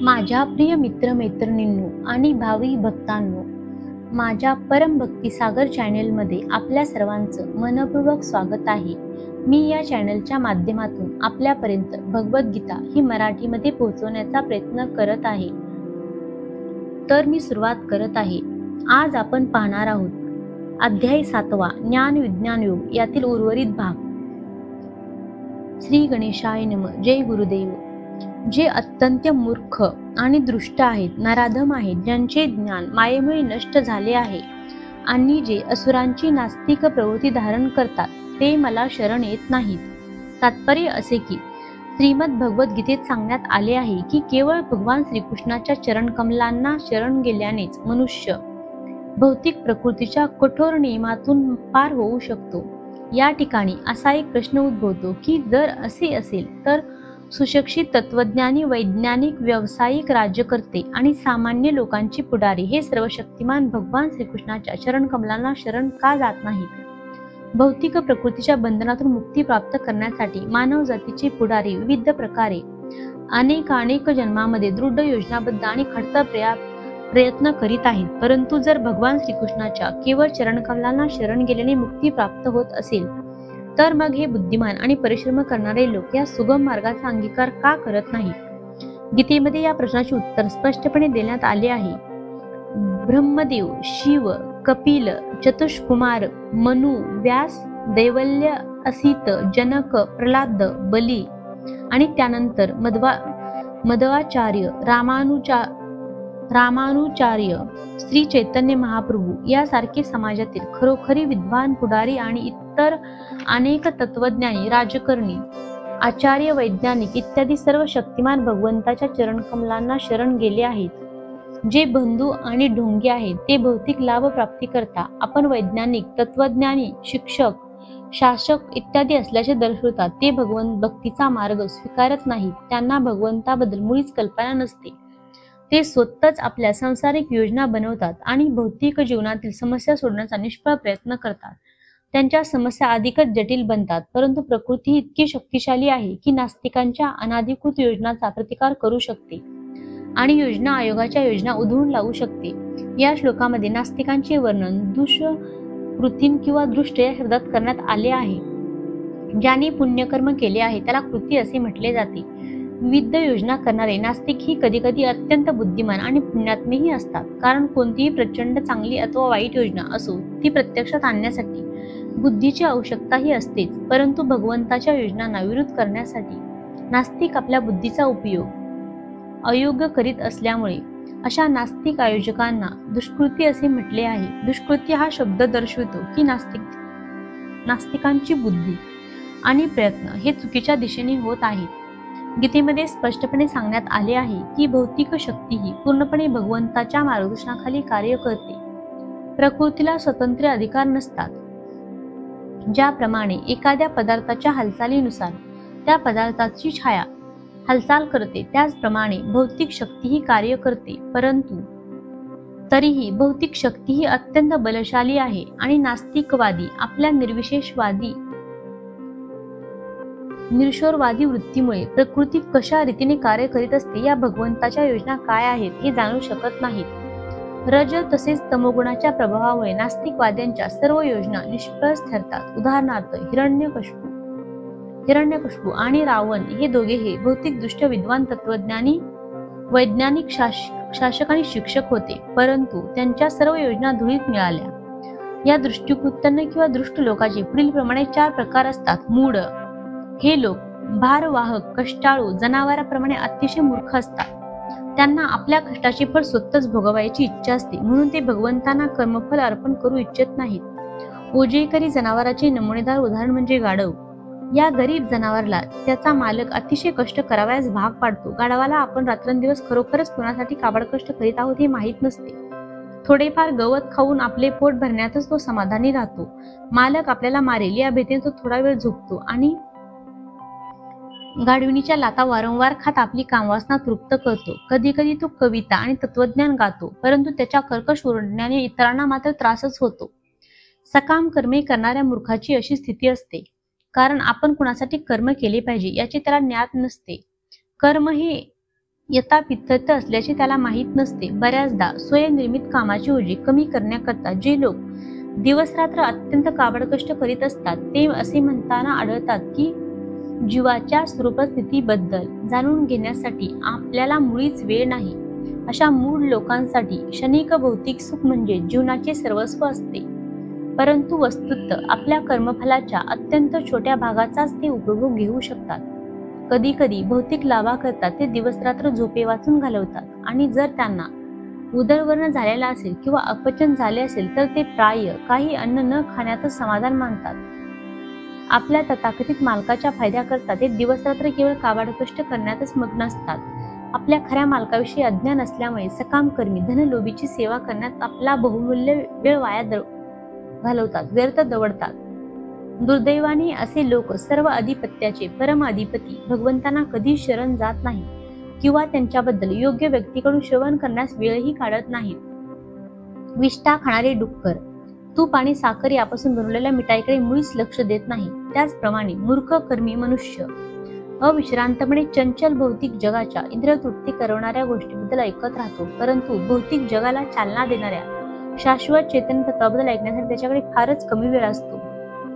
माझ्या प्रिय मित्रमैत्रिणींनो आणि भावी भक्तांनो, माझ्या परम भक्ती सागर चॅनेलमध्ये आपल्या सर्वांचं मनपूर्वक स्वागत आहे. मी या चॅनेलच्या माध्यमातून आपल्यापर्यंत भगवद्गीता ही मराठीमध्ये पोहोचवण्याचा प्रयत्न करत आहे. तर मी सुरुवात करत आहे. आज आपण पाहणार आहोत अध्याय 7 ज्ञान विज्ञान योग यातील उर्वरित भाग. श्री गणेशाय नमः. जय गुरुदेव. जे अत्यंत मूर्ख आणि दृष्ट आहेत, नराधम आहेत, ज्यांचे ज्ञान मायेमुळे नष्ट झाले आहे आणि जे असुरांची नास्तिक प्रवृत्ती धारण करतात, ते मला शरण येत नाहीत. तात्पर्य असे की श्रीमद भगवद्गीतेत सांगण्यात आले आहे की केवळ भगवान श्रीकृष्णाच्या चरणकमलांना शरण गेल्यानेच मनुष्य भौतिक प्रकृतीच्या कठोर नियमातून पार होऊ शकतो. या ठिकाणी असा एक प्रश्न उद्भवतो की जर असे असेल तर सुशिक्षित तत्वज्ञानी, वैज्ञानिक, व्यावसायिक, राज्यकर्ते आणि सामान्य लोकांची पुढारी हे सर्वशक्तिमान भगवान श्रीकृष्णाच्या चरणकमलांना शरण का जात नाहीत? भौतिक प्रकृतीच्या बंधनातून मुक्ती प्राप्त करण्यासाठी मानव जातीचे पुढारी विविध प्रकारे अनेक जन्मामध्ये दृढ योजनाबद्ध आणि खडतर प्रयत्न करीत आहेत. परंतु जर भगवान श्रीकृष्णाच्या केवळ चरणकमलांना शरण गेल्याने मुक्ती प्राप्त होत असेल तर मग हे बुद्धिमान आणि परिश्रम करणारे लोक या सुगम मार्गाचा अंगीकार का करत नाहीत? गीतेमध्ये या प्रश्नाचे उत्तर स्पष्टपणे देण्यात आले आहे. ब्रह्मदेव, शिव, कपिल, चतुष्कुमार, मनु, व्यास, दैवल्य, असित, जनक, प्रल्हाद, बली आणि त्यानंतर मध्वाचार्य, रामानुचार्य, श्री चैतन्य महाप्रभू यासारखे समाजातील खरोखरी विद्वान पुढारी आणि इतर अनेक तत्वज्ञानी, राजकारणी, आचार्य, वैज्ञानिक इत्यादी सर्व शक्तिमान भगवंताच्या चरणकमलांना शरण गेले आहेत. जे बंधू आणि ढोंगी आहेत ते भौतिक लाभ प्राप्ती करता आपण वैज्ञानिक, तत्वज्ञानी, शिक्षक, शासक इत्यादी असल्याचे दर्शवतात. ते भगवंत भक्तीचा मार्ग स्वीकारत नाहीत. त्यांना भगवंताबद्दल मुळीच कल्पना नसते. ते स्वतःच आपल्या सांसारिक योजना बनवतात आणि भौतिक जीवनातील समस्या सोडवण्याचा निष्फळ प्रयत्न करतात. त्यांच्या समस्या अधिकच जटिल बनतात. परंतु प्रकृती इतकी शक्तिशाली आहे की नास्तिकांच्या अनाधिकृत योजनांचा प्रतिकार करू शकते आणि योजना आयोगाच्या योजना उधळून लावू शकते. या श्लोकामध्ये नास्तिकांचे वर्णन दुष्कृतीन किंवा दृष्ट या शब्दात करण्यात आले आहे. ज्याने पुण्यकर्म केले आहे त्याला कृती असे म्हटले जाते. विविध योजना करणारे नास्तिक ही कधीकधी अत्यंत बुद्धिमान आणि पुण्यात्मेही असतात. कारण कोणतीही प्रचंड चांगली अथवा वाईट योजना असो ती प्रत्यक्षात आणण्यासाठी बुद्धीची आवश्यकताही असतेच. परंतु भगवंताच्या योजनांना विरोध करण्यासाठी नास्तिक आपल्या बुद्धीचा उपयोग अयोग्य करीत असल्यामुळे अशा नास्तिक आयोजकांना दुष्कृती असे म्हटले आहे. दुष्कृती हा शब्द दर्शवितो की नास्तिकांची बुद्धी आणि प्रयत्न हे चुकीच्या दिशेने होत आहेत. गीतेमध्ये स्पष्टपणे सांगण्यात आले आहे की भौतिक शक्ती ही पूर्णपणे भगवंताच्या मार्गदर्शनाखाली कार्य करते. प्रकृतीला स्वतंत्र अधिकार नसतात. ज्याप्रमाणे एखाद्या पदार्थाच्या हालचालीनुसार त्या पदार्थाची छाया हालचाल करते, त्याचप्रमाणे भौतिक शक्ती ही कार्य करते. परंतु तरीही भौतिक शक्ती ही अत्यंत बलशाली आहे आणि नास्तिकवादी आपल्या निरीश्वरवादी वृत्तीमुळे प्रकृती कशा रीतीने कार्य करीत असते, या भगवंताच्या योजना काय आहेत हे जाणू शकत नाहीत. रज तसेच तमोगुणाच्या प्रभावामुळे नास्तिकवाद्यांच्या सर्व योजना निष्फळ ठरतात. उदाहरणार्थ हिरण्यकशिपू आणि रावण हे दोघेही भौतिकदृष्ट्या विद्वान, तत्वज्ञानी, वैज्ञानिक, शासक आणि शिक्षक होते. परंतु त्यांच्या सर्व योजना धुळीत मिळाल्या. या दृष्टिकृत्याने किंवा दृष्ट लोकांचे पुढीलप्रमाणे 4 प्रकार असतात. मूढ हे लोक भारवाहक, कष्टाळू, जनावरांप्रमाणे अतिशय मूर्ख असतात. त्यांना आपल्या कष्टाचे फळ स्वतःच भोगवायची इच्छा असते, म्हणून ते भगवंतांना कर्मफल अर्पण करू इच्छित नाहीत. ओझेकरी जनावराचे नमुनेदार उदाहरण म्हणजे गाढव. या गरीब जनावराला त्याचा मालक अतिशय कष्ट करावयास भाग पाडतो. गाढवाला आपण रात्रंदिवस खरोखरच कोणासाठी काबाड कष्ट करीत आहोत हे माहीत नसते. थोडेफार गवत खाऊन आपले पोट भरण्यातच तो समाधानी राहतो. मालक आपल्याला मारेल या भीतीने तो थोडा वेळ झोपतो आणि गाढविणीच्या लाथा वारंवार खात आपली कामवासना तृप्त करतो. कधी कधी तो कविता आणि तत्वज्ञान गातो, परंतु त्याच्या कर्कश ओरडण्याने इतरांना मात्र त्रासच होतो. सकाम कर्मे करणाऱ्या मूर्खाची अशी स्थिती असते, कारण आपण कुणासाठी कर्म केले पाहिजे याची त्याला ज्ञात नसते. कर्म हे यथापिथ्यत असल्याचे त्याला माहीत नसते. बऱ्याचदा स्वयंनिर्मित कामाची ओझी कमी करण्याकरता जे लोक दिवसरात्र अत्यंत काबड कष्ट करीत असतात ते असे म्हणताना आढळतात की जीवाच्या स्वरूपस्थितीबद्दल जाणून घेण्यासाठी आपल्याला मुळीच वेळ नाही. अशा मूढ लोकांसाठी क्षणिक भौतिक सुख म्हणजे जीवनाचे सर्वस्व असते. परंतु वस्तुतः आपल्या कर्मफलाच्या अत्यंत छोट्या भागाचाच ते उपभोग घेऊ शकतात. कधी कधी भौतिक लाभाकरता ते दिवसरात्र झोपे वाचून घालवतात आणि जर त्यांना उदरवर्ण झालेला असेल किंवा अपचन झाले असेल तर ते प्राय काही अन्न न खाण्यातच समाधान मानतात. आपल्या तथाकथित मालकाच्या फायद्याकरता ते दिवसरात्र केवळ काबाड कष्ट करण्यातच मग्न असतात. आपल्या खऱ्या मालकाविषयी अज्ञान असल्यामुळे सकामकर्मी धनलोभीची सेवा करण्यात आपला बहुमूल्य वेळ वाया घालवतात, व्यर्थ दवडतात. दुर्दैवाने असे लोक सर्व अधिपत्याचे परम अधिपती भगवंतांना कधी शरण जात नाही किंवा त्यांच्याबद्दल योग्य व्यक्तीकडून श्रवण करण्यास वेळही काढत नाहीत. विष्ठा खाणारे डुक्कर तूप आणि साखर यापासून बनवलेल्या मिठाईकडे मुळीच लक्ष देत नाही. त्याचप्रमाणे मूर्ख कर्मी मनुष्य अविश्रांतपणे चंचल भौतिक जगाच्या इंद्रियतृप्ती करवणाऱ्या गोष्टीबद्दल ऐकत राहतो, परंतु भौतिक जगाला चालना देणाऱ्या शाश्वत चैतन्य तत्वाबद्दल ऐकण्यासाठी त्याच्याकडे फारच कमी वेळ असतो.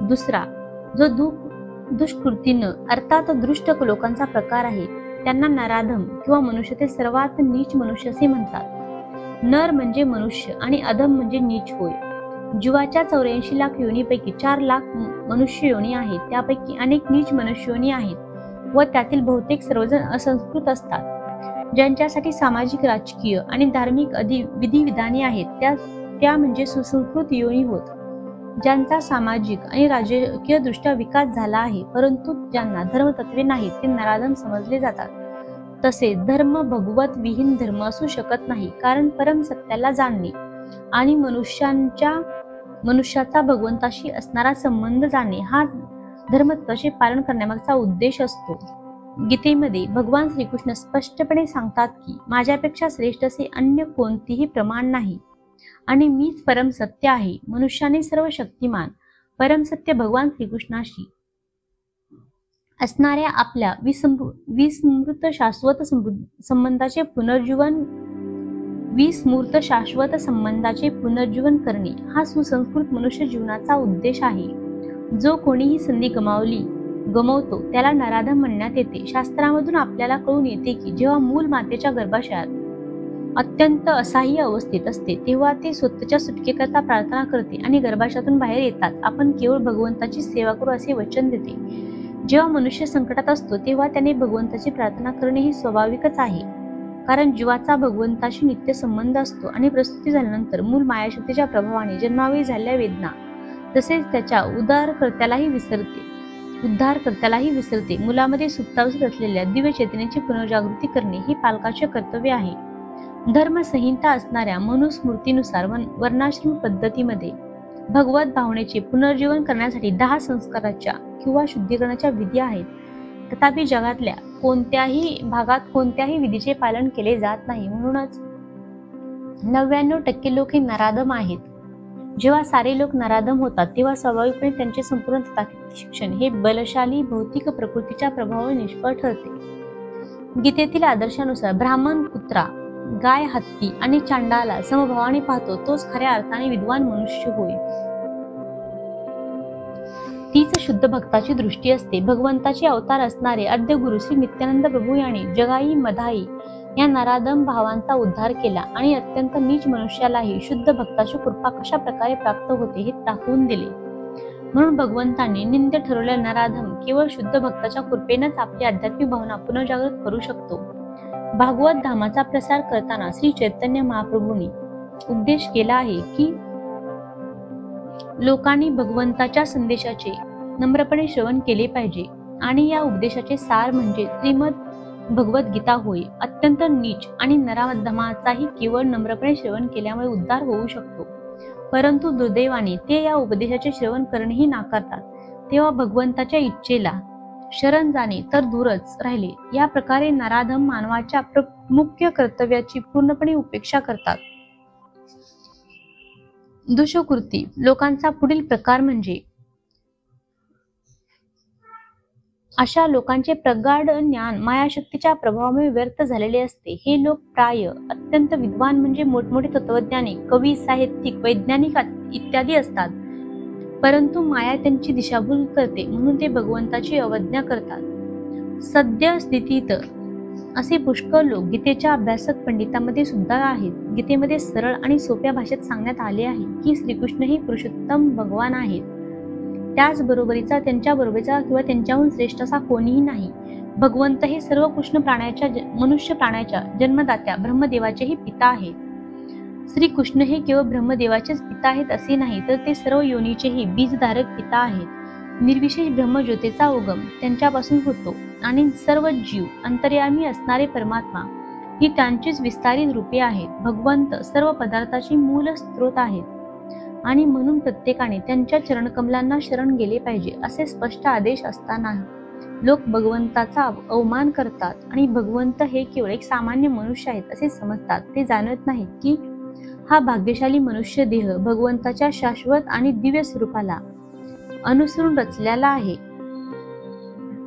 दुसरा जो दुष्कृतीनं अर्थात दृष्ट लोकांचा प्रकार आहे त्यांना नराधम किंवा मनुष्य ते सर्वात नीच मनुष्य असे म्हणतात. नर म्हणजे मनुष्य आणि अधम म्हणजे नीच होय. जीवाच्या 84 लाख योनीपैकी 4 लाख मनुष्य योनी आहेत. त्यापैकी अनेक नीच मनुष्य योनी आहेत व त्यातील बहुतेक सर्वजण असंस्कृत असतात. ज्यांच्यासाठी सामाजिक, राजकीय आणि धार्मिक विधिविधाने आहेत त्या म्हणजे सुसंस्कृत योनी होत. ज्यांचा सामाजिक आणि राजकीय दृष्ट्या विकास झाला आहे परंतु ज्यांना धर्मतत्वे नाहीत ते नराधम समजले जातात. तसेच धर्म भगवत विहीन धर्म असू शकत नाही, कारण परम सत्याला जाणणे आणि मनुष्याचा भगवंताशी असणारा संबंध जाणणे हा धर्मतत्वाचे पालन करण्यामागचा उद्देश असतो. गीतेमध्ये भगवान श्रीकृष्ण स्पष्टपणे सांगतात की माझ्यापेक्षा श्रेष्ठ असे अन्य कोणतेही प्रमाण नाही आणि मीच परम सत्य आहे. मनुष्याने सर्व शक्तिमान परम सत्य भगवान श्रीकृष्णाशी असणाऱ्या आपल्या विस्मृत शाश्वत संबंधाचे पुनर्जीवन करणे हा सुसंस्कृत मनुष्य जीवनाचा उद्देश आहे. जो कोणीही संधी गमावतो त्याला नराधम म्हणण्यात येते. शास्त्रामधून आपल्याला कळून येते की जेव्हा मूल मातेच्या गर्भाशयात अत्यंत असहाय्य अवस्थेत असते तेव्हा ते स्वतःच्या सुटकेकरता प्रार्थना करते आणि गर्भाशयातून बाहेर येतात आपण केवळ भगवंताची सेवा करू असे वचन देते. जेव्हा मनुष्य संकटात असतो तेव्हा त्याने भगवंताची प्रार्थना करणे हे स्वाभाविकच आहे, कारण जीवाचा भगवंताशी नित्य संबंध असतो आणि प्रसूती झाल्यानंतर मूल मायाशक्तीच्या प्रभावाने जन्मावेळी झालेल्या वेदना तसेच त्याच्या उद्धारकर्त्यालाही विसरते. मुलामध्ये सुप्तावस्थेत असलेल्या दिव्य चैतन्याची पुनर्जागृती करणे हे पालकाचे कर्तव्य आहे. धर्मसंहिता असणाऱ्या मनुस्मृतीनुसार वर्णाश्रम पद्धतीमध्ये भगवत भावनेचे पुनर्जीवन करण्यासाठी 10 संस्काराच्या किंवा शुद्धीकरणाच्या विधी आहेत. तथापि जगातल्या कोणत्याही भागात कोणत्याही विधीचे पालन केले जात नाही. म्हणूनच 99% लोक हे नराधम आहेत. जेव्हा सारे लोक नराधम होतात तेव्हा स्वाभाविकपणे त्यांचे संपूर्ण तथाकथित शिक्षण हे बलशाली भौतिक प्रकृतीच्या प्रभावाने निष्फळ ठरते. गीतेतील आदर्शानुसार ब्राह्मण कुत्रा, गाय हत्ती आणि चांडाला समभावाने पाहतो तोच खऱ्या अर्थाने विद्वान मनुष्य होय. तीच शुद्ध भक्ताची दृष्टी असते. भगवंताचे अवतार असणारे आद्य गुरु श्री नित्यानंद प्रभू यांनी जगाई मधाई या नराधम भावांचा उद्धार केला आणि अत्यंत नीच मनुष्यालाही शुद्ध भक्ताची कृपा कशा प्रकारे प्राप्त होते हे दाखवून दिले. म्हणून भगवंतांनी निंद्य ठरवलेला नराधम केवळ शुद्ध भक्ताच्या कृपेनेच आपली आध्यात्मिक भावना पुनर्जागृत करू शकतो. भागवत धामाचा प्रसार करताना श्री चैतन्य महाप्रभूंनी उपदेश केला आहे की लोकांनी भगवंताच्या संदेशाचे नम्रपणे श्रवण केले पाहिजे आणि या उपदेशाचे सार म्हणजे श्रीमद भगवद्गीता होय. अत्यंत नीच आणि नराधमाचाही केवळ नम्रपणे श्रवण केल्यामुळे उद्धार होऊ शकतो, परंतु दुर्दैवाने ते या उपदेशाचे श्रवण करणेही नाकारतात. तेव्हा भगवंताच्या इच्छेला शरण जाणे तर दूरच राहिले. या प्रकारे नराधम मानवाच्या मुख्य कर्तव्याची पूर्णपणे उपेक्षा करतात. दुष्कृती लोकांचा पुढील प्रकार म्हणजे अशा लोकांचे प्रगाढ ज्ञान मायाशक्तीच्या प्रभावामुळे व्यर्थ झालेले असते. हे लोक प्राय अत्यंत विद्वान म्हणजे मोठमोठे तत्वज्ञानी, कवी, साहित्यिक, वैज्ञानिक इत्यादी असतात. परंतु माया त्यांची दिशाभूल करते म्हणून ते भगवंताची अवज्ञा करतात. सद्य स्थितीत असे पुष्कळ लोक गीतेच्या अभ्यासक पंडितांमध्ये सुद्धा आहेत. गीतेमध्ये सरळ आणि सोप्या भाषेत सांगण्यात आले आहे की श्रीकृष्ण हे पुरुषोत्तम भगवान आहेत. त्याचबरोबरीचा त्यांच्याबरोबरीचा किंवा त्यांच्याहून श्रेष्ठ असा कोणीही नाही. भगवंत हे सर्व कृष्ण प्राण्याच्या मनुष्य प्राण्याच्या जन्मदात्या ब्रह्मदेवाचेही पिता आहेत. श्रीकृष्ण हे केवळ ब्रह्मदेवाचेच पिता आहेत असे नाही, तर ते सर्व योनीचेही बीजधारक पिता आहेत. निर्विशेष ब्रह्मज्योतीचा उगम त्यांच्यापासून होतो आणि सर्व जीव अंतर्यामी असणारे परमात्मा ही त्यांचीच विस्तारित रूपे आहेत. भगवंत सर्व पदार्थाचे मूल स्रोत आहेत आणि म्हणून प्रत्येकाने त्यांच्या चरणकमलांना शरण गेले पाहिजे असे स्पष्ट आदेश असताना लोक भगवंताचा अवमान करतात आणि भगवंत हे केवळ एक सामान्य मनुष्य आहेत असे समजतात. ते जाणत नाहीत की हा भाग्यशाली मनुष्य देह भगवंताच्या शाश्वत आणि दिव्य स्वरूपाला अनुसरून रचलेला आहे.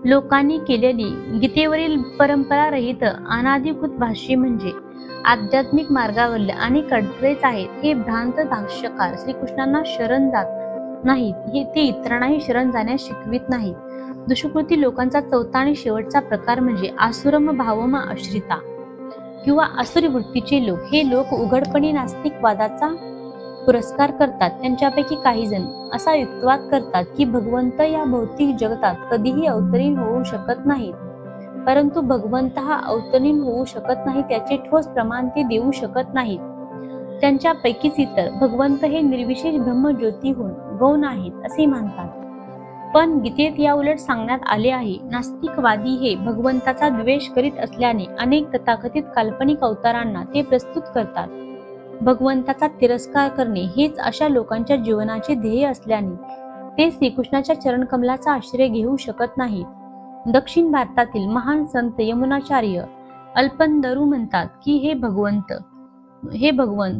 लोकांनी केलेली गीतेवरील परंपरा रहित अनाधिकृत भाष्ये म्हणजे आध्यात्मिक मार्गावरले अनेक अडथळेच आहेत. हे भ्रांत भाष्यकार श्रीकृष्णांना शरण जात नाहीत, हे ते इतरांनाही शरण जाण्यास शिकवित नाहीत. दुष्कृती लोकांचा चौथा आणि शेवटचा प्रकार म्हणजे आसुरम भावम आश्रिता किंवा आसुरी वृत्तीचे लोक. हे लोक उघडपणे नास्तिकवादाचा पुरस्कार करतात. त्यांच्यापैकी काही जण असा युक्तिवाद करतात की भगवंत या भौतिक जगतात कधीही अवतरीण होऊ शकत नाहीत. परंतु भगवंत हा अवतरीण होऊ शकत नाही त्याचे ठोस प्रमाण ते देऊ शकत नाहीत. त्यांच्यापैकीच इतर भगवंत हे निर्विशेष ब्रह्मज्योतीहून गौण आहेत असे मानतात. पण गीतेत या उलट सांगण्यात आले आहे. नास्तिकवादी हे भगवंताचा द्वेष करीत असल्याने अनेक तथाकथित काल्पनिक अवतारांना ते प्रस्तुत करतात. भगवंताचा तिरस्कार करणे हेच अशा लोकांच्या जीवनाचे ध्येय असल्याने ते श्रीकृष्णाच्या चरणकमलाचा आश्रय घेऊ शकत नाहीत. दक्षिण भारतातील महान संत यमुनाचार्य अल्पंदरू म्हणतात की हे भगवंत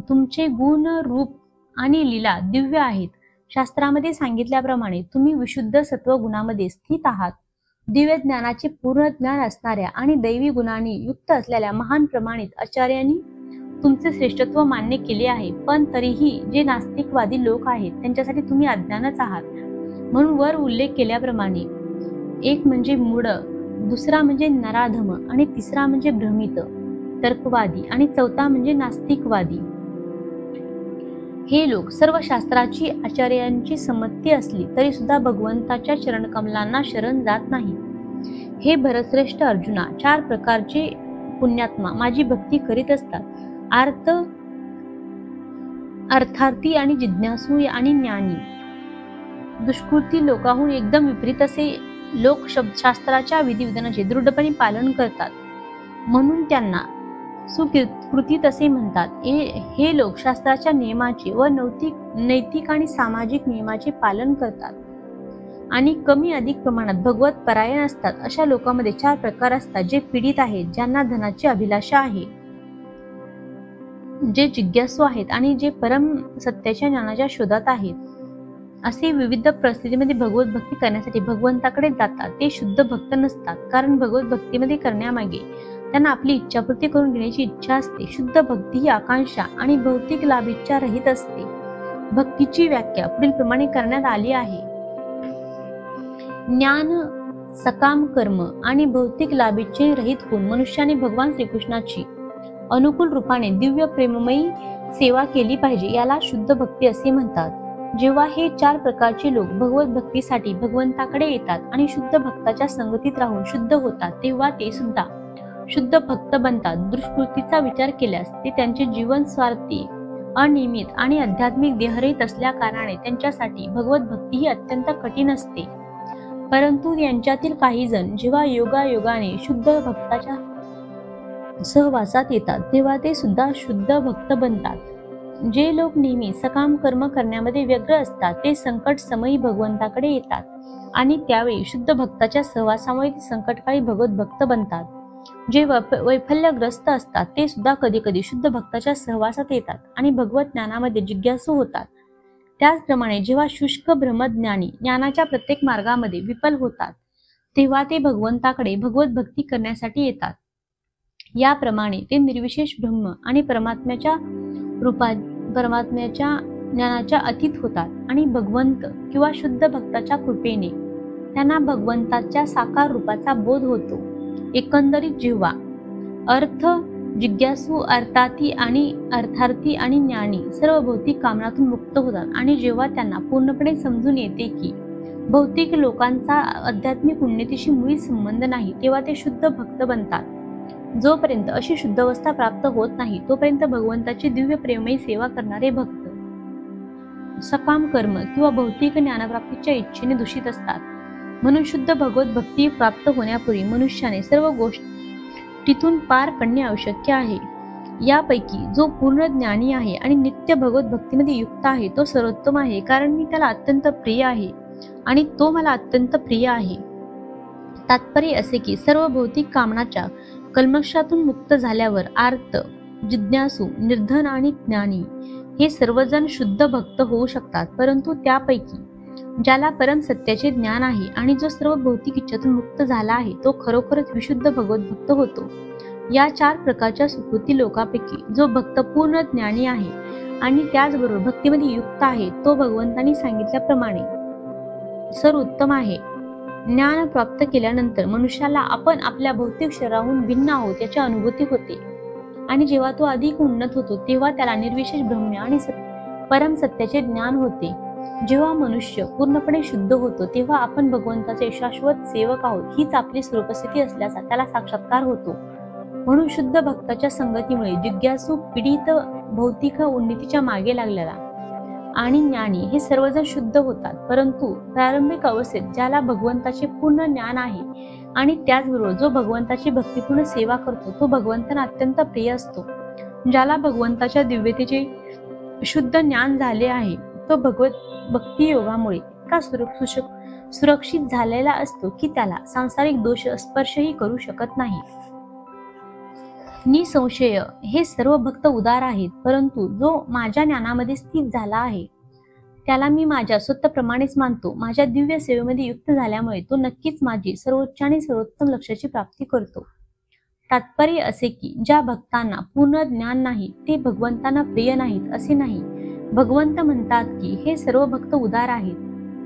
तुमचे गुण, रूप आणि लीला दिव्य आहेत. शास्त्रामध्ये सांगितल्याप्रमाणे तुम्ही विशुद्ध सत्व गुणामध्ये स्थित आहात. दिव्य ज्ञानाचे पूर्ण ज्ञान असणाऱ्या आणि दैवी गुणांनी युक्त असलेल्या महान प्रमाणित आचार्यांनी तुमचे श्रेष्ठत्व मान्य केले आहे. पण तरीही जे नास्तिकवादी लोक आहेत त्यांच्यासाठी तुम्ही अज्ञानच आहात. म्हणून वर उल्लेख केल्याप्रमाणे एक म्हणजे मूढ, दुसरा म्हणजे नराधम आणि तिसरा म्हणजे भ्रमित तर्कवादी आणि चौथा म्हणजे नास्तिकवादी. हे लोक सर्व शास्त्राची आचार्यांची संमती असली तरी सुद्धा भगवंताच्या चरणकमलांना शरण जात नाही. हे भरतश्रेष्ठ अर्जुना, 4 प्रकारचे पुण्यात्मा माझी भक्ती करीत असतात. अर्थार्थी आणि जिज्ञासू आणि ज्ञानी. दुष्कृती लोकांहून एकदम विपरीत असे लोक शास्त्राच्या विधिविधानाचे दृढपणे पालन करतात म्हणून त्यांना सुकृतीत असे म्हणतात. हे लोक शास्त्राच्या नियमाचे व नैतिक आणि सामाजिक नियमाचे पालन करतात आणि कमी अधिक प्रमाणात भगवत परायण असतात. अशा लोकांमध्ये 4 प्रकार असतात. जे पीडित आहेत, ज्यांना धनाची अभिलाषा आहे, जे जिज्ञासू आहेत आणि जे परम सत्याच्या ज्ञानाच्या शोधात आहेत. असे विविध परिस्थितीमध्ये भगवत भक्ती करण्यासाठी भगवंताकडे जातात. ते शुद्ध भक्त नसतात, कारण भगवत भक्तीमध्ये करण्यामागे त्यांना आपली इच्छापूर्ती करून घेण्याची इच्छा असते. शुद्ध भक्ती ही आकांक्षा आणि भौतिक लाभेच्छा रहित असते. भक्तीची व्याख्या पुढील प्रमाणे करण्यात आली आहे. ज्ञान, सकाम कर्म आणि भौतिक लाभेच्छे रहित होऊन मनुष्याने भगवान श्रीकृष्णाची अनुकूल रूपाने दिव्य प्रेममयी सेवा केली पाहिजे. याला शुद्ध भक्ती असे म्हणतात. जेव्हा हे 4 प्रकारचे लोक भगवत भक्तीसाठी भगवंताकडे येतात आणि शुद्ध भक्ताच्या संगतीत राहून शुद्ध होतात, तेव्हा ते सुद्धा शुद्ध भक्त बनतात. दुष्कृतीचा विचार केल्यास ते त्यांचे जीवन स्वार्थी, अनियमित आणि आध्यात्मिक देहरहित असल्या कारणाने त्यांच्यासाठी भगवत भक्ती ही अत्यंत कठीण असते. परंतु यांच्यातील काही जण जेव्हा योगायोगाने शुद्ध भक्ताच्या सहवासात येतात तेव्हा ते सुद्धा शुद्ध भक्त बनतात. जे लोक नेहमी सकाम कर्म करण्यामध्ये व्यग्र असतात ते संकट समयी भगवंताकडे येतात आणि त्यावेळी शुद्ध भक्ताच्या सहवासामुळे ते संकटकाळी भगवत भक्त बनतात. जे वैफल्यग्रस्त असतात ते सुद्धा कधी कधी शुद्ध भक्ताच्या सहवासात येतात आणि भगवत ज्ञानामध्ये जिज्ञासू होतात. त्याचप्रमाणे जेव्हा शुष्क ब्रह्मज्ञानी ज्ञानाच्या प्रत्येक मार्गामध्ये विफल होतात तेव्हा ते भगवंताकडे भगवत भक्ती करण्यासाठी येतात. याप्रमाणे ते निर्विशेष ब्रह्म आणि परमात्म्याच्या ज्ञानाच्या अतीत होतात आणि भगवंत किंवा शुद्ध भक्ताच्या कृपेने त्यांना भगवंताच्या साकार रूपाचा बोध होतो. एकंदरीत जेव्हा अर्थ जिज्ञासू अर्थार्थी आणि ज्ञानी सर्व भौतिक कामनातून मुक्त होतात आणि जेव्हा त्यांना पूर्णपणे समजून येते की भौतिक लोकांचा आध्यात्मिक उन्नतीशी मुळीच संबंध नाही, तेव्हा ते शुद्ध भक्त बनतात. जोपर्यंत अशी शुद्ध अवस्था प्राप्त होत नाही तोपर्यंत भगवंताची दिव्य प्रेमयी सेवा करणारे भक्त सकाम कर्म किंवा भौतिक ज्ञानप्राप्तीच्या इच्छेने दूषित असतात. म्हणून शुद्ध भगवत भक्ती प्राप्त होण्यापूर्वी मनुष्याने सर्व गोष्टीतून पार पडणे आवश्यक आहे. यापैकी जो पूर्ण ज्ञानी आहे आणि नित्य भगवत भक्तीमध्ये युक्त आहे तो सर्वोत्तम आहे, कारण मी त्याला अत्यंत प्रिय आहे आणि तो मला अत्यंत प्रिय आहे. तात्पर्य असे की सर्व भौतिक कामनाच्या कल्मशातून मुक्त झाल्यावर आर्त, जिज्ञासू, निर्धन आणि ज्ञानी हे सर्वजण शुद्ध भक्त होऊ शकतात. परंतु त्यापैकी ज्याला परम सत्याचे ज्ञान आहे आणि जो सर्व भौतिक इच्छातून मुक्त झाला आहे तो खरोखरच विशुद्ध भगवत भक्त होतो. या 4 प्रकारच्या सुकृती लोकांपैकी जो भक्त पूर्ण ज्ञानी आहे आणि त्याचबरोबर भक्तीमध्ये युक्त आहे तो भगवंतांनी सांगितल्याप्रमाणे सर्वोत्तम आहे. ज्ञान प्राप्त केल्यानंतर मनुष्याला आपण आपल्या भौतिक शरीराहून भिन्न आहोत याची अनुभूती होते आणि जेव्हा तो अधिक उन्नत होतो तेव्हा त्याला निर्विशेष ब्रह्म आणि परम सत्याचे ज्ञान होते. जेव्हा मनुष्य पूर्णपणे शुद्ध होतो तेव्हा आपण भगवंताचे शाश्वत सेवक आहोत हीच आपली स्वरूपस्थिती असल्याचा त्याला साक्षात्कार होतो. म्हणून शुद्ध भक्ताच्या संगतीमुळे जिज्ञासू, पीडित, भौतिक उन्नतीच्या मागे लागलेला आणि ज्ञानी हे सर्वजण शुद्ध होतात. परंतु प्रारंभिक अवस्थेत ज्याला भगवंताचे पूर्ण ज्ञान आहे आणि त्याचबरोबर जो भगवंताची भक्तिपूर्ण सेवा करतो तो भगवंतांना अत्यंत प्रिय असतो. ज्याला भगवंताच्या दिव्यतेचे शुद्ध ज्ञान झाले आहे तो भगवत भक्ती योगामुळे इतका सुरक्षित झालेला असतो की त्याला सांसारिक दोष स्पर्शही करू शकत नाही. निसंशय हे सर्व भक्त उदार आहेत, परंतु जो माझ्या ज्ञानामध्ये स्थित झाला आहे त्याला मी माझ्या स्वतःप्रमाणेच मानतो. माझ्या दिव्य सेवेमध्ये युक्त झाल्यामुळे तो नक्कीच माझी सर्वोच्च आणि सर्वोत्तम लक्ष्याची प्राप्ती करतो. तात्पर्य असे की ज्या भक्तांना पूर्ण ज्ञान नाही ते भगवंतांना प्रिय नाहीत असे नाही. भगवंत म्हणतात की हे सर्व भक्त उदार आहेत,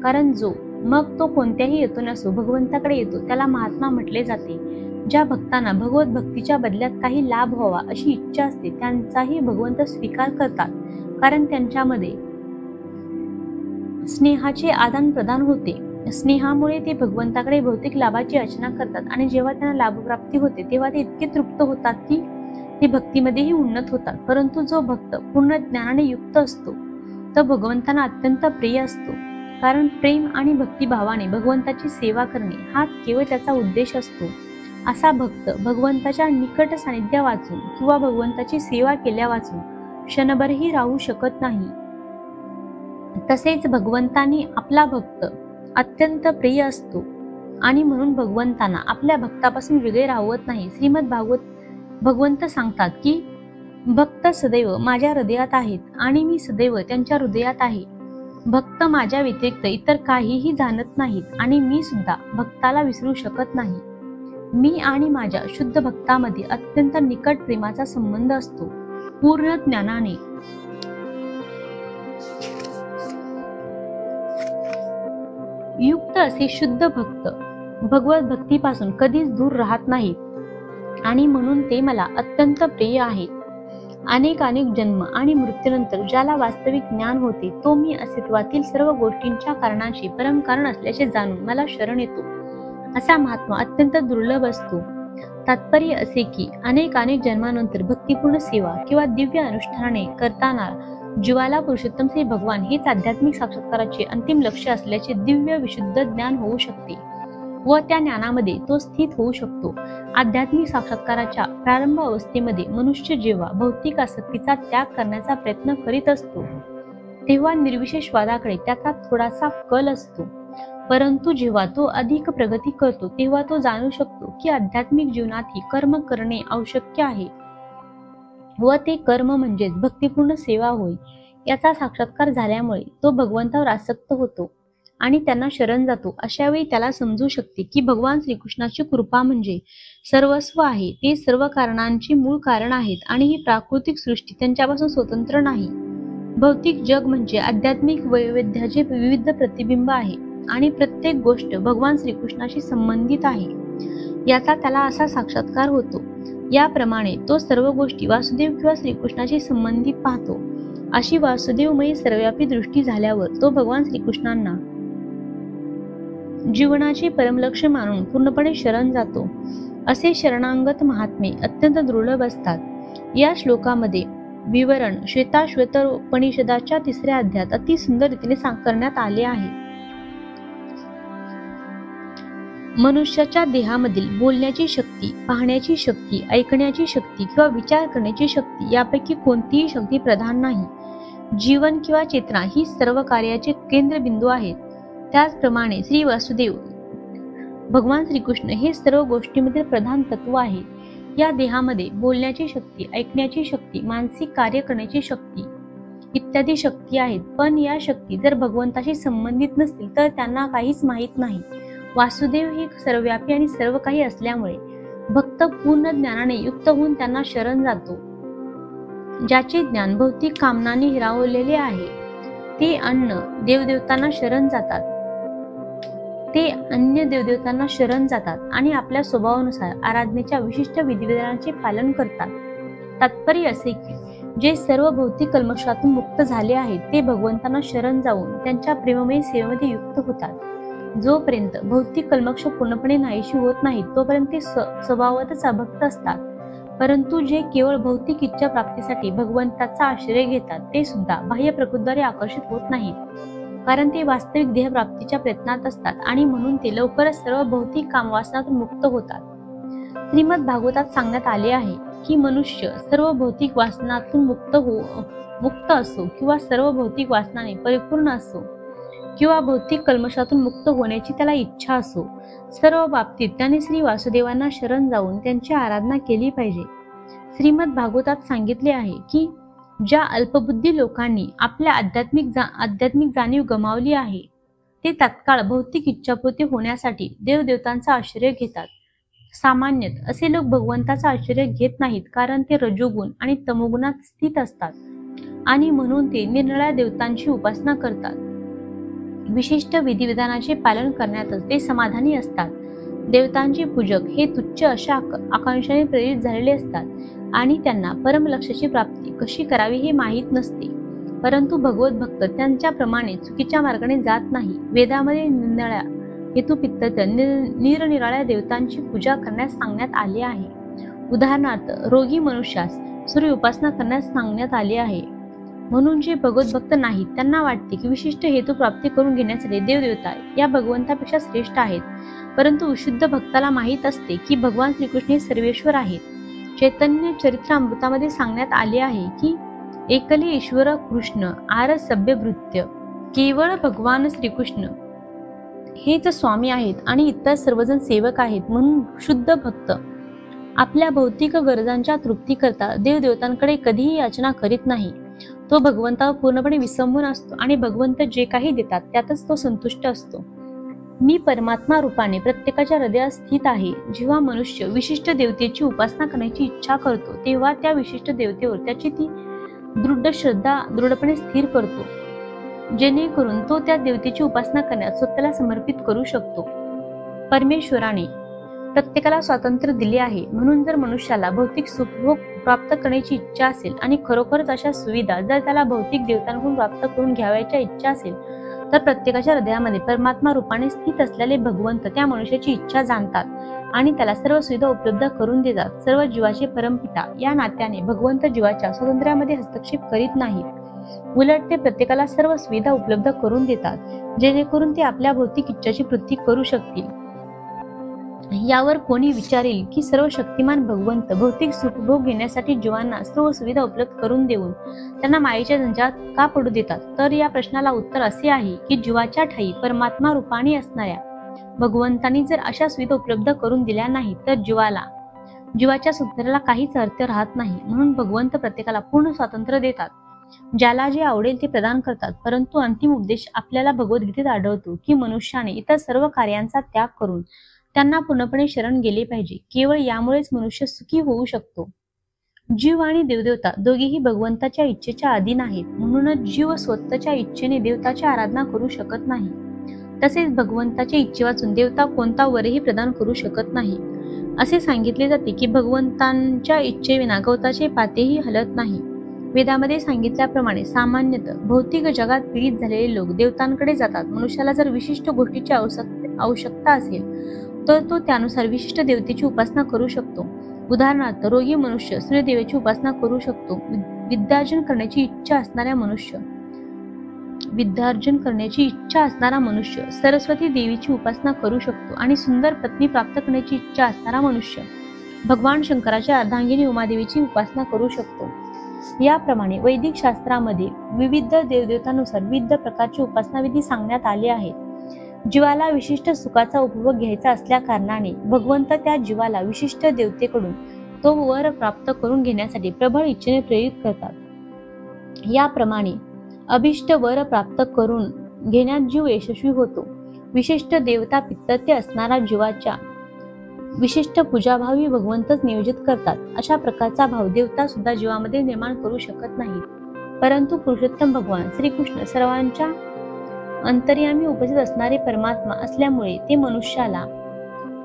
कारण जो मग तो कोणत्याही हेतूने असो भगवंताकडे येतो त्याला महात्मा म्हटले जाते. ज्या भक्तांना भगवत भक्तीच्या बदल्यात काही लाभ व्हावा अशी इच्छा असते त्यांचाही भगवंत स्वीकार करतात, कारण त्यांच्यामध्ये स्नेहाचे आदान प्रदान होते. स्नेहामुळे ते भगवंताकडे भौतिक लाभाची याचना करतात आणि जेव्हा त्यांना लाभप्राप्ती होते तेव्हा ते इतके तृप्त होतात की ते भक्तीमध्येही उन्नत होतात. परंतु जो भक्त पूर्ण ज्ञानाने युक्त असतो तो भगवंतांना अत्यंत प्रिय असतो, कारण प्रेम आणि भक्तिभावाने भगवंताची सेवा करणे हा केवळ त्याचा उद्देश असतो. असा भक्त भगवंताच्या निकट सानिध्य वाचून किंवा भगवंताची सेवा केल्या वाचून क्षणभरही राहू शकत नाही. तसेच भगवंतांनी आपला भक्त अत्यंत प्रिय असतो आणि म्हणून भगवंतांना आपल्या भक्तापासून वेगळे राहवत नाही. श्रीमद भगवंत सांगतात की भक्त सदैव माझ्या हृदयात आहेत आणि मी सदैव त्यांच्या हृदयात आहे. भक्त माझ्या व्यतिरिक्त इतर काहीही जाणत नाहीत आणि मी सुद्धा भक्ताला विसरू शकत नाही. मी आणि माझ्या शुद्ध भक्तामध्ये अत्यंत निकट प्रेमाचा संबंध असतो. पूर्ण ज्ञानाने युक्त असे शुद्ध भक्त भगवत भक्तीपासून कधीच दूर राहत नाहीत आणि म्हणून ते मला अत्यंत प्रिय आहेत. अनेक जन्म आणि मृत्यूनंतर ज्याला वास्तविक ज्ञान होते तो मी अस्तित्वातील सर्व गोष्टींच्या कारणांशी परम कारण असल्याचे जाणून मला शरण येतो. असा महात्मा अत्यंत दुर्लभ असतो. तात्पर्य असे की अनेक जन्मानंतर भक्तिपूर्ण सेवा किंवा दिव्य अनुष्ठाने करताना जीवाला पुरुषोत्तम श्री भगवान हेच आध्यात्मिक साक्षात्काराचे अंतिम लक्ष्य असल्याचे दिव्य विशुद्ध ज्ञान होऊ शकते व त्या ज्ञानामध्ये तो स्थित होऊ शकतो. आध्यात्मिक साक्षात्काराच्या प्रारंभ अवस्थेमध्ये मनुष्य जेव्हा भौतिक आसक्तीचा त्याग करण्याचा प्रयत्न करीत असतो तेव्हा निर्विशेषवादाकडे त्याचा थोडासा कल असतो. परंतु जेव्हा तो अधिक प्रगती करतो तेव्हा तो जाणू शकतो की आध्यात्मिक जीवनातही कर्म करणे आवश्यक आहे व ते कर्म म्हणजेच भक्तिपूर्ण सेवा होय. याचा साक्षात्कार झाल्यामुळे तो भगवंतावर आसक्त होतो आणि त्यांना शरण जातो, अशा वेळी त्याला समजू शकते की भगवान श्रीकृष्णाची कृपा म्हणजे सर्वस्व आहे. ते सर्व कारणांची मूळ कारण आहेत आणि ही प्राकृतिक सृष्टी त्यांच्यापासून स्वतंत्र नाही. भौतिक जग म्हणजे आध्यात्मिक वैविध्याचे विविध प्रतिबिंब आहे आणि प्रत्येक गोष्ट भगवान श्रीकृष्णाशी संबंधित आहे, याचा त्याला असा साक्षात्कार होतो. याप्रमाणे तो सर्व गोष्टी वासुदेव किंवा श्रीकृष्णाशी संबंधित पाहतो. अशी वासुदेवमयी सर्वव्यापी दृष्टी झाल्यावर तो भगवान श्रीकृष्णांना जीवनाचे परमलक्ष्य मानून पूर्णपणे शरण जातो. असे शरणागत महात्मे अत्यंत दुर्लभ असतात. या श्लोकामध्ये विवरण श्वेताश्वतरोपनिषदाच्या 3ऱ्या अध्यायात अति सुंदर रीतीने करण्यात आले आहे. मनुष्याच्या देहामधील बोलण्याची शक्ती, पाहण्याची शक्ती, ऐकण्याची शक्ती किंवा विचार करण्याची शक्ती यापैकी कोणतीही शक्ती प्रधान नाही. जीवन किंवा चेतना ही सर्व कार्याचे केंद्रबिंदू आहेत. त्याचप्रमाणे श्री वासुदेव भगवान श्रीकृष्ण हे सर्व गोष्टींमधील प्रधान तत्व आहे. या देहामध्ये बोलण्याची शक्ती, ऐकण्याची शक्ती, मानसिक कार्य करण्याची शक्ती इत्यादी शक्ती आहेत. पण या शक्ती जर भगवंताशी संबंधित नसतील तर त्यांना काहीच माहीत नाही. वासुदेव हे सर्वव्यापी आणि सर्व काही असल्यामुळे भक्त पूर्ण ज्ञानाने युक्त होऊन त्यांना शरण जातो. ज्याचे ज्ञान भौतिक कामनांनी हिरावलेले आहे ते अन्य देवदेवतांना शरण जातात आणि आपल्या स्वभावानुसार आराधनेच्या विशिष्ट विधिविधानांचे पालन करतात. तात्पर्य असे की जे सर्व भौतिक कल्मशातून मुक्त झाले आहेत ते भगवंतांना शरण जाऊन त्यांच्या प्रेममय सेवेमध्ये युक्त होतात. जोपर्यंत भौतिक कल्मश पूर्णपणे नाहीशी होत नाहीत तोपर्यंत ते स्वभावातच अभक्त असतात. परंतु जे केवळ भौतिक इच्छा प्राप्तीसाठी भगवंताचा आश्रय घेतात ते सुद्धा बाह्य प्रकृतीद्वारे आकर्षित होत नाहीत, कारण ते वास्तविक देह प्राप्तीच्या प्रयत्नात असतात आणि म्हणून ते लवकरच सर्व भौतिक कामवासनातून मुक्त होतात. श्रीमद भागवतात सांगण्यात आले आहे की मनुष्य सर्व भौतिक वासनातून मुक्त असो किंवा सर्व भौतिक वासनाने परिपूर्ण असो किंवा भौतिक कल्मशातून मुक्त होण्याची त्याला इच्छा असो, सर्व बाबतीत त्याने श्री वासुदेवांना शरण जाऊन त्यांची आराधना केली पाहिजे. श्रीमद भागवतात सांगितले आहे की ज्या अल्पबुद्धी लोकांनी आपल्या आध्यात्मिक जाणीव गमावली आहे ते तात्काळ भौतिक इच्छापूर्ती होण्यासाठी देवदेवतांचा आश्रय घेतात. सामान्यत असे लोक भगवंताचा आश्रय घेत नाहीत, कारण ते रजोगुण आणि तमोगुणात स्थित असतात आणि म्हणून ते निरनिराळ्या देवतांची उपासना करतात. विशिष्ट विधिविधानाचे पालन करण्यातच ते समाधानी असतात. देवतांचे पूजक हे तुच्छ अशा आकांक्षाने प्रेरित झालेले असतात आणि त्यांना परमलक्ष्याची प्राप्ती कशी करावी हे माहीत नसते. परंतु भगवत भक्त त्यांच्याप्रमाणे चुकीच्या मार्गाने जात नाही. वेदामध्ये निरनिराळ्या हेतुपित्त निरनिराळ्या देवतांची पूजा करण्यास सांगण्यात आले आहे. उदाहरणार्थ रोगी मनुष्यास सूर्य उपासना करण्यास सांगण्यात आले आहे. म्हणून जे भगवत भक्त नाहीत त्यांना वाटते की विशिष्ट हेतू प्राप्ती करून घेण्यासाठी देवदेवता या भगवंतापेक्षा श्रेष्ठ आहेत. परंतु विशुद्ध भक्ताला माहीत असते की भगवान श्रीकृष्ण हे सर्वेश्वर आहेत. चैतन्य चरित्रामृतामध्ये सांगण्यात आले आहे की एकले ईश्वर कृष्ण आर सभ्य भृत्य, केवळ भगवान श्रीकृष्ण हेच स्वामी आहेत आणि इतर सर्वजण सेवक आहेत. म्हणून शुद्ध भक्त आपल्या भौतिक गरजांच्या तृप्ती करता देवदेवतांकडे कधीही याचना करीत नाही. तो भगवंतावर पूर्णपणे विसंबून असतो आणि भगवंत जे काही देतात त्यातच तो संतुष्ट असतो. मी परमात्मा रूपाने प्रत्येकाच्या हृदयात स्थित आहे. जेव्हा मनुष्य विशिष्ट देवतेची उपासना करण्याची इच्छा करतो तेव्हा त्या विशिष्ट देवतेवर त्याची ती दृढ श्रद्धा दृढपणे स्थिर करतो, जेणेकरून तो त्या देवतेची उपासना करण्यास स्वतःला समर्पित करू शकतो. परमेश्वराने प्रत्येकाला स्वातंत्र्य दिले आहे. म्हणून जर मनुष्याला भौतिक सुखभोग प्राप्त करण्याची इच्छा असेल आणि खरोखरच अशा सुविधा जर त्याला भौतिक देवतांकडून प्राप्त करून घ्यावयाच्या इच्छा असेल तर प्रत्येकाच्या हृदयामध्ये परमात्मा रूपाने स्थित असलेले भगवंत त्या मनुष्याची इच्छा जाणतात आणि त्याला सर्व सुविधा उपलब्ध करून देतात. सर्व जीवाचे परमपिता या नात्याने भगवंत जीवाच्या स्वातंत्र्यामध्ये हस्तक्षेप करीत नाहीत. उलट ते प्रत्येकाला सर्व सुविधा उपलब्ध करून देतात, जेणेकरून ते आपल्या भौतिक इच्छाची पूर्ती करू शकतील. यावर कोणी विचारेल की सर्व शक्तिमान भगवंत भौतिक सुखभोग घेण्यासाठी जीवांना सर्व सुविधा उपलब्ध करून देऊन त्यांना मायेच्या झंझात का पडू देतात? तर या प्रश्नाला उत्तर असे आहे की जीवाच्या ठायी परमात्मा रूपाने असणाऱ्या भगवंतांनी जर अशा सुविधा उपलब्ध करून दिल्या नाही तर जीवाच्या स्वातंत्र्याला काहीच अर्थ राहत नाही. म्हणून भगवंत प्रत्येकाला पूर्ण स्वातंत्र्य देतात. ज्याला जे आवडेल ते प्रदान करतात, परंतु अंतिम उपदेश आपल्याला भगवद्गीतेत आढळतो की मनुष्याने इतर सर्व कार्यांचा त्याग करून त्यांना पूर्णपणे शरण गेले पाहिजे. केवळ यामुळेच मनुष्य सुखी होऊ शकतो. जीव आणि देवदेवता दोघेही भगवंताच्या इच्छेच्या अधीन आहेत. म्हणूनच जीव स्वतःच्या इच्छेने देवताची आराधना करू शकत नाही. तसेच भगवंताच्या इच्छे वाचून देवता कोणता वरही प्रदान करू शकत नाही. असे सांगितले जाते की भगवंतांच्या इच्छेविना गवताचे पातेही हलत नाही. वेदामध्ये सांगितल्याप्रमाणे सामान्यतः भौतिक जगात पीडित झालेले लोक देवतांकडे जातात. मनुष्याला जर विशिष्ट गोष्टीची आवश्यकता असेल तर तो त्यानुसार विशिष्ट देवतेची उपासना करू शकतो. उदाहरणार्थ, रोगी मनुष्य सूर्यदेवाची उपासना करू शकतो. विद्यार्जन करण्याची इच्छा असणारा मनुष्य सरस्वती देवीची उपासना करू शकतो आणि सुंदर पत्नी प्राप्त करण्याची इच्छा असणारा मनुष्य भगवान शंकराच्या अर्धांगिनी उमादेवीची उपासना करू शकतो. याप्रमाणे वैदिक शास्त्रामध्ये विविध देवदेवतांनुसार विविध प्रकारचे उपासना विधी सांगण्यात आले आहेत. जीवाला विशिष्ट सुखाचा उपभोग घ्यायचा असल्या कारणाने भगवंत त्या जीवाला विशिष्ट देवतेकडून तो वर प्राप्त करून घेण्यासाठी प्रबळ इच्छेने प्रेरित करतात. याप्रमाणे अभिष्ट वर प्राप्त करून घेण्यात जीव यशस्वी होतो. विशिष्ट देवता पितृत्य असणारा जीवाच्या विशिष्ट पूजाभावी भगवंतच नियोजित करतात. अशा प्रकारचा भाव देवता सुद्धा जीवामध्ये निर्माण करू शकत नाहीत. परंतु पुरुषोत्तम भगवान श्रीकृष्ण सर्वांच्या अंतर्यामी उपस्थित असणारे परमात्मा असल्यामुळे ते मनुष्याला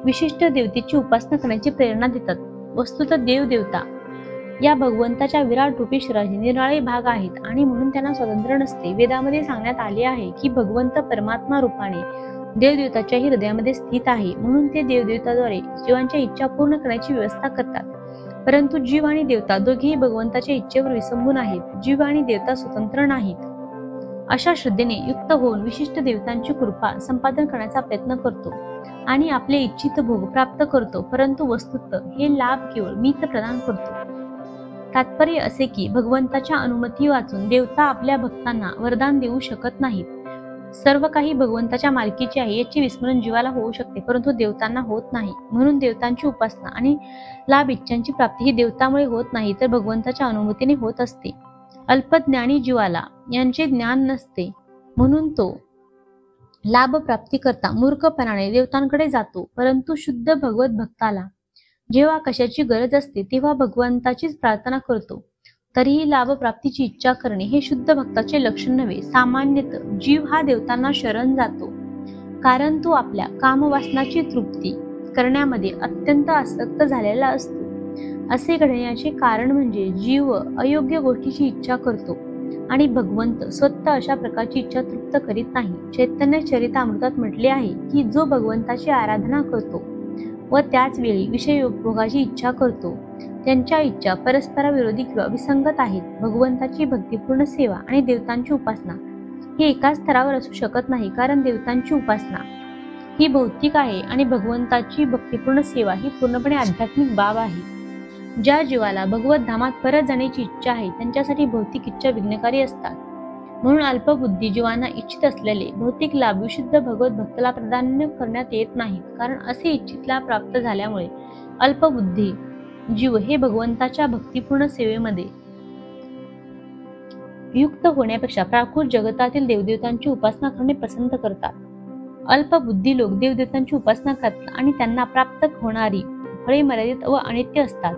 विशिष्ट देवतेची उपासना करण्याची प्रेरणा देतात. वस्तुतः देवदेवता या भगवंताच्या विराट रूपी शरीराचे निराळे भाग आहेत आणि म्हणून त्यांना स्वातंत्र्य नसते. वेदामध्ये सांगण्यात आले आहे की भगवंत परमात्मा रूपाने देवदेवताच्याही हृदयामध्ये स्थित आहे. म्हणून ते देवदेवताद्वारे जीवांच्या इच्छा पूर्ण करण्याची व्यवस्था करतात. परंतु जीव आणि देवता दोघेही भगवंताच्या इच्छेवर विसंबून आहेत. जीव आणि देवता स्वतंत्र नाहीत. अशा श्रद्धेने युक्त होऊन विशिष्ट देवतांची कृपा संपादन करण्याचा प्रयत्न करतो आणि आपले इच्छित भोग प्राप्त करतो. परंतु वस्तुतः हे लाभ केवळ मीच प्रदान करतो. तात्पर्य असे की भगवंताच्या अनुमती वाचून देवता आपल्या भक्तांना वरदान देऊ शकत नाहीत. सर्व काही भगवंताच्या मालकीचे आहे याचे विस्मरण जीवाला होऊ शकते, परंतु देवतांना होत नाही. म्हणून देवतांची उपासना आणि लाभ इच्छांची प्राप्ती ही देवतामुळे होत नाही, तर भगवंताच्या अनुमतीने होत असते. अल्पज्ञानी जीवाला यांचे ज्ञान नसते, म्हणून तो लाभ प्राप्ती करता मूर्खपणाने देवतांकडे जातो. परंतु शुद्ध भगवत भक्ताला जेव्हा कशाची गरज असते तेव्हा भगवंताचीच प्रार्थना करतो. तरीही लाभ प्राप्तीची इच्छा करणे हे शुद्ध भक्ताचे लक्षण नव्हे. सामान्यतः जीव हा देवतांना शरण जातो कारण तो आपल्या कामवासनाची तृप्ती करण्यामध्ये अत्यंत आसक्त झालेला असतो. असे घडण्याचे कारण म्हणजे जीव अयोग्य गोष्टीची इच्छा करतो आणि भगवंत स्वतः अशा प्रकारची इच्छा तृप्त करीत नाही. चैतन्य चरितामृतात म्हटले आहे की जो भगवंताची आराधना करतो व त्याच वेळी विषयोपभोगाची इच्छा करतो त्यांच्या इच्छा परस्पराविरोधी किंवा विसंगत आहेत. भगवंताची भक्तिपूर्ण सेवा आणि देवतांची उपासना ही एकाच स्तरावर असू शकत नाही, कारण देवतांची उपासना ही भौतिक आहे आणि भगवंताची भक्तिपूर्ण सेवा ही पूर्णपणे आध्यात्मिक बाब आहे. ज्या जीवाला भगवत धामात परत जाण्याची इच्छा आहे त्यांच्यासाठी भौतिक इच्छा विघ्नकारी असतात. म्हणून अल्पबुद्धी जीवांना इच्छित असलेले भौतिक लाभ विशुद्ध भगवत भक्ताला प्रदान करण्यात येत नाहीत, कारण असे इच्छित लाभ प्राप्त झाल्यामुळे अल्पबुद्धी जीव हे भगवंताच्या भक्तिपूर्ण सेवेमध्ये युक्त होण्यापेक्षा प्राकृत जगतातील देवदेवतांची उपासना करणे पसंत करतात. अल्पबुद्धी लोक देवदेवतांची उपासना करतात आणि त्यांना प्राप्त होणारी फळे मर्यादित व अनित्य असतात.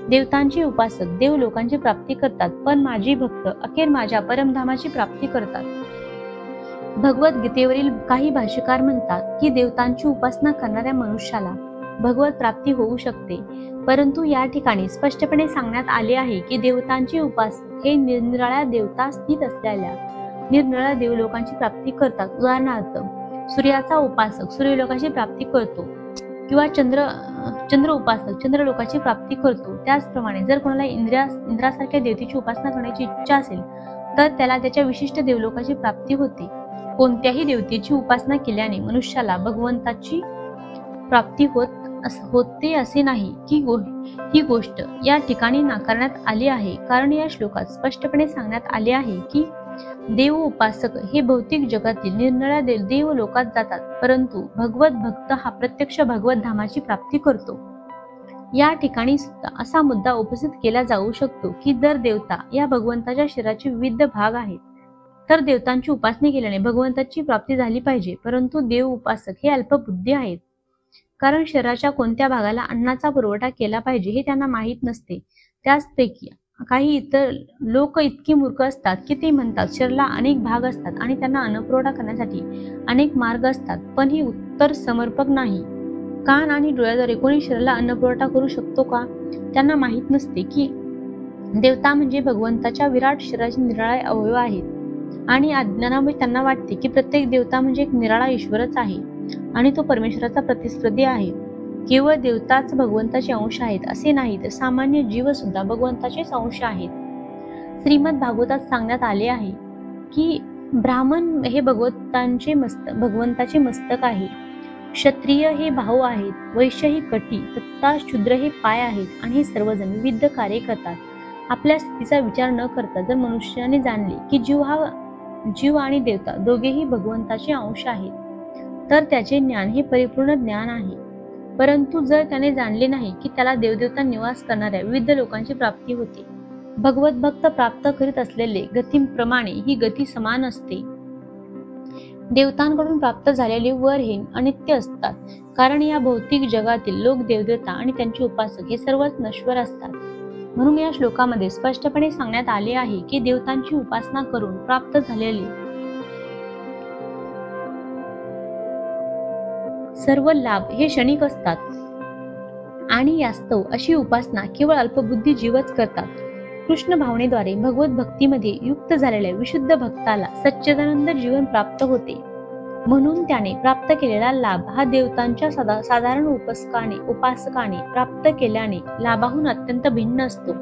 देवतांचे उपासक देव लोकांची प्राप्ती करतात, पण माझे भक्त अखेर माझ्या परमधामाची प्राप्ती करतात. भगवद्गीतेवरील काही भाष्यकार म्हणतात की देवतांची उपासना करणाऱ्या मनुष्याला भगवत प्राप्ती होऊ शकते, परंतु या ठिकाणी स्पष्टपणे सांगण्यात आले आहे की देवतांचे उपासक हे निरनिराळ्या देवता स्थित असलेल्या निरनिराळ्या देवलोकांची प्राप्ती करतात. उदाहरणार्थ, सूर्याचा उपासक सूर्यलोकाची प्राप्ती करतो किंवा चंद्र उपासक चंद्रलोकाची प्राप्ती करतो. त्याचप्रमाणे जर कोणाला इंद्रासारख्या देवतेची उपासना करण्याची इच्छा असेल तर त्याला त्याच्या विशिष्ट देवलोकाची प्राप्ती होते. कोणत्याही देवतेची उपासना केल्याने मनुष्याला भगवंताची प्राप्ती होते असे नाही की ही गोष्ट या ठिकाणी नाकारण्यात आली आहे, कारण या श्लोकात स्पष्टपणे सांगण्यात आले आहे की देव उपासक हे भौतिक जगातील निरनिराळ्या देव लोकात जातात, परंतु भगवत भक्त हा प्रत्यक्ष भगवत धामाची प्राप्ती करतो. या ठिकाणी सुद्धा असा मुद्दा उपस्थित केला जाऊ शकतो की जर देवता या भगवंताच्या शरीराचे विविध भाग आहेत तर देवतांची उपासना केल्याने भगवंताची प्राप्ती झाली पाहिजे, परंतु देव उपासक हे अल्पबुद्धी आहेत, कारण शरीराच्या कोणत्या भागाला अन्नाचा पुरवठा केला पाहिजे हे त्यांना माहीत नसते. त्याचपैकी काही इतर लोक इतकी मूर्ख असतात की ते म्हणतात शरीराला अनेक भाग असतात आणि त्यांना अन्नपुरवठा करण्यासाठी अनेक मार्ग असतात, पण हे उत्तर समर्पक नाही. कान आणि डोळ्याद्वारे कोणी शरीराला अन्नपुरवठा करू शकतो का? त्यांना माहीत नसते की देवता म्हणजे भगवंताच्या विराट शरीराचे निराळे अवयव आहेत आणि अज्ञानामुळे त्यांना वाटते की प्रत्येक देवता म्हणजे एक निराळा ईश्वरच आहे आणि तो परमेश्वराचा प्रतिस्पर्धी आहे. केवळ देवताच भगवंताचे अंश आहेत असे नाही, तर सामान्य जीव सुद्धा भगवंताचेच अंश आहेत. श्रीमद भागवतात सांगण्यात आले आहे की ब्राह्मण हे भगवंताचे मस्तक आहे, क्षत्रिय हे बाहू आहेत, वैश्य ही कटी, तथा शूद्र हे पाय आहेत आणि हे सर्वजण विविध कार्य करतात. आपल्या स्थितीचा विचार न करता जर मनुष्याने जाणले की जीव आणि देवता दोघेही भगवंताचे अंश आहेत, तर त्याचे ज्ञान हे परिपूर्ण ज्ञान आहे. परंतु जर त्याने जाणले नाही की त्याला देवदेवता निवास करणाऱ्या विविध लोकांची प्राप्ती होते, भगवत भक्त प्राप्त करीत असलेले गतीप्रमाणे ही गती समान असते. देवतांकडून प्राप्त झालेले वर हे अनित्य असतात, कारण या भौतिक जगातील लोक देवदेवता आणि त्यांचे उपासक हे सर्वच नश्वर असतात. म्हणून या श्लोकामध्ये स्पष्टपणे सांगण्यात आले आहे की देवतांची उपासना करून प्राप्त झालेले सर्व लाभ हे क्षणिक असतात आणि यास्तव अशी उपासना केवळ अल्पबुद्धी जीवच करतात. कृष्ण भावनेद्वारे भगवत भक्तीमध्ये युक्त झालेल्या विशुद्ध भक्ताला सच्चिदानंद जीवन प्राप्त होते, म्हणून त्याने प्राप्त केलेला लाभ हा देवतांच्या साधारण उपासकाने प्राप्त केल्याने लाभाहून अत्यंत भिन्न असतो.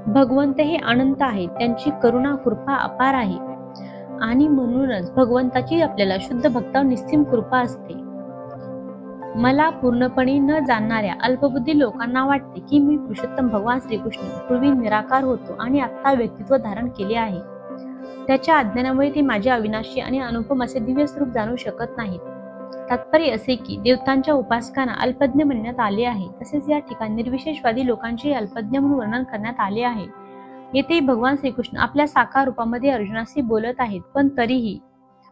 भगवंत हे अनंत आहेत, त्यांची करुणा कृपा अपार आहे आणि म्हणूनच भगवंताची आपल्याला शुद्ध भक्तावर निस्सीम कृपा असते. मला पूर्णपणे न जाणणाऱ्या अल्पबुद्धी लोकांना वाटते की मी पुरुषोत्तम भगवान श्रीकृष्ण पूर्वी निराकार होतो आणि आता व्यक्तित्व धारण केले आहे. त्याच्या अज्ञानामुळे ते माझे अविनाशी आणि अनुपम असे दिव्य स्वरूप जाणू शकत नाहीत. तात्पर्य असे की देवतांच्या उपासकांना अल्पज्ञ म्हणण्यात आले आहे. तसेच या ठिकाणी निर्विशेषवादी लोकांचे अल्पज्ञ म्हणून वर्णन करण्यात आले आहे. येथे भगवान श्रीकृष्ण आपल्या साकार रूपामध्ये अर्जुनाशी बोलत आहेत, पण तरीही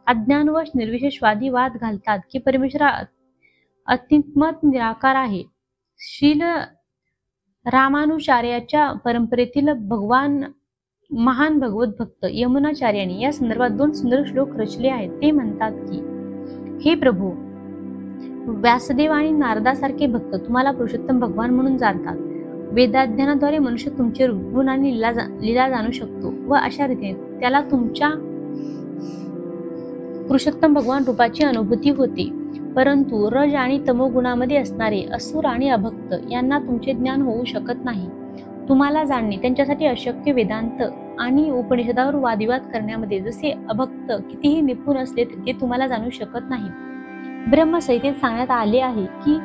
अज्ञानवश निर्विशेषवादी वाद घालतात की परमेश्वर अतिमत निराकार आहे. श्रील रामानुचार्याच्या परंपरेतील महान भगवत भक्त यमुनाचार्यांनी या संदर्भात 2 सुंदर श्लोक रचले आहेत. ते म्हणतात की हे प्रभू, व्यासदेव आणि नारदासारखे भक्त तुम्हाला पुरुषोत्तम भगवान म्हणून जाणतात. वेदाध्ययनाद्वारे मनुष्य तुमचे रूप, गुण आणि लीला जाणू शकतो व अशा रीतीने त्याला तुमच्या पुरुषोत्तम भगवान रूपाची अनुभूती होते. परंतु रज आणि तमोगुणामध्ये असणारे असुर आणि अभक्त यांना तुमचे ज्ञान होऊ शकत नाही. तुम्हाला जाणणे त्यांच्यासाठी अशक्य. वेदांत आणि उपनिषदावर वादविवाद करण्यामध्ये जसे अभक्त कितीही निपुण असले तरी ते तुम्हाला जाणू शकत नाही. ब्रह्मसंहितेत सांगण्यात आले आहे की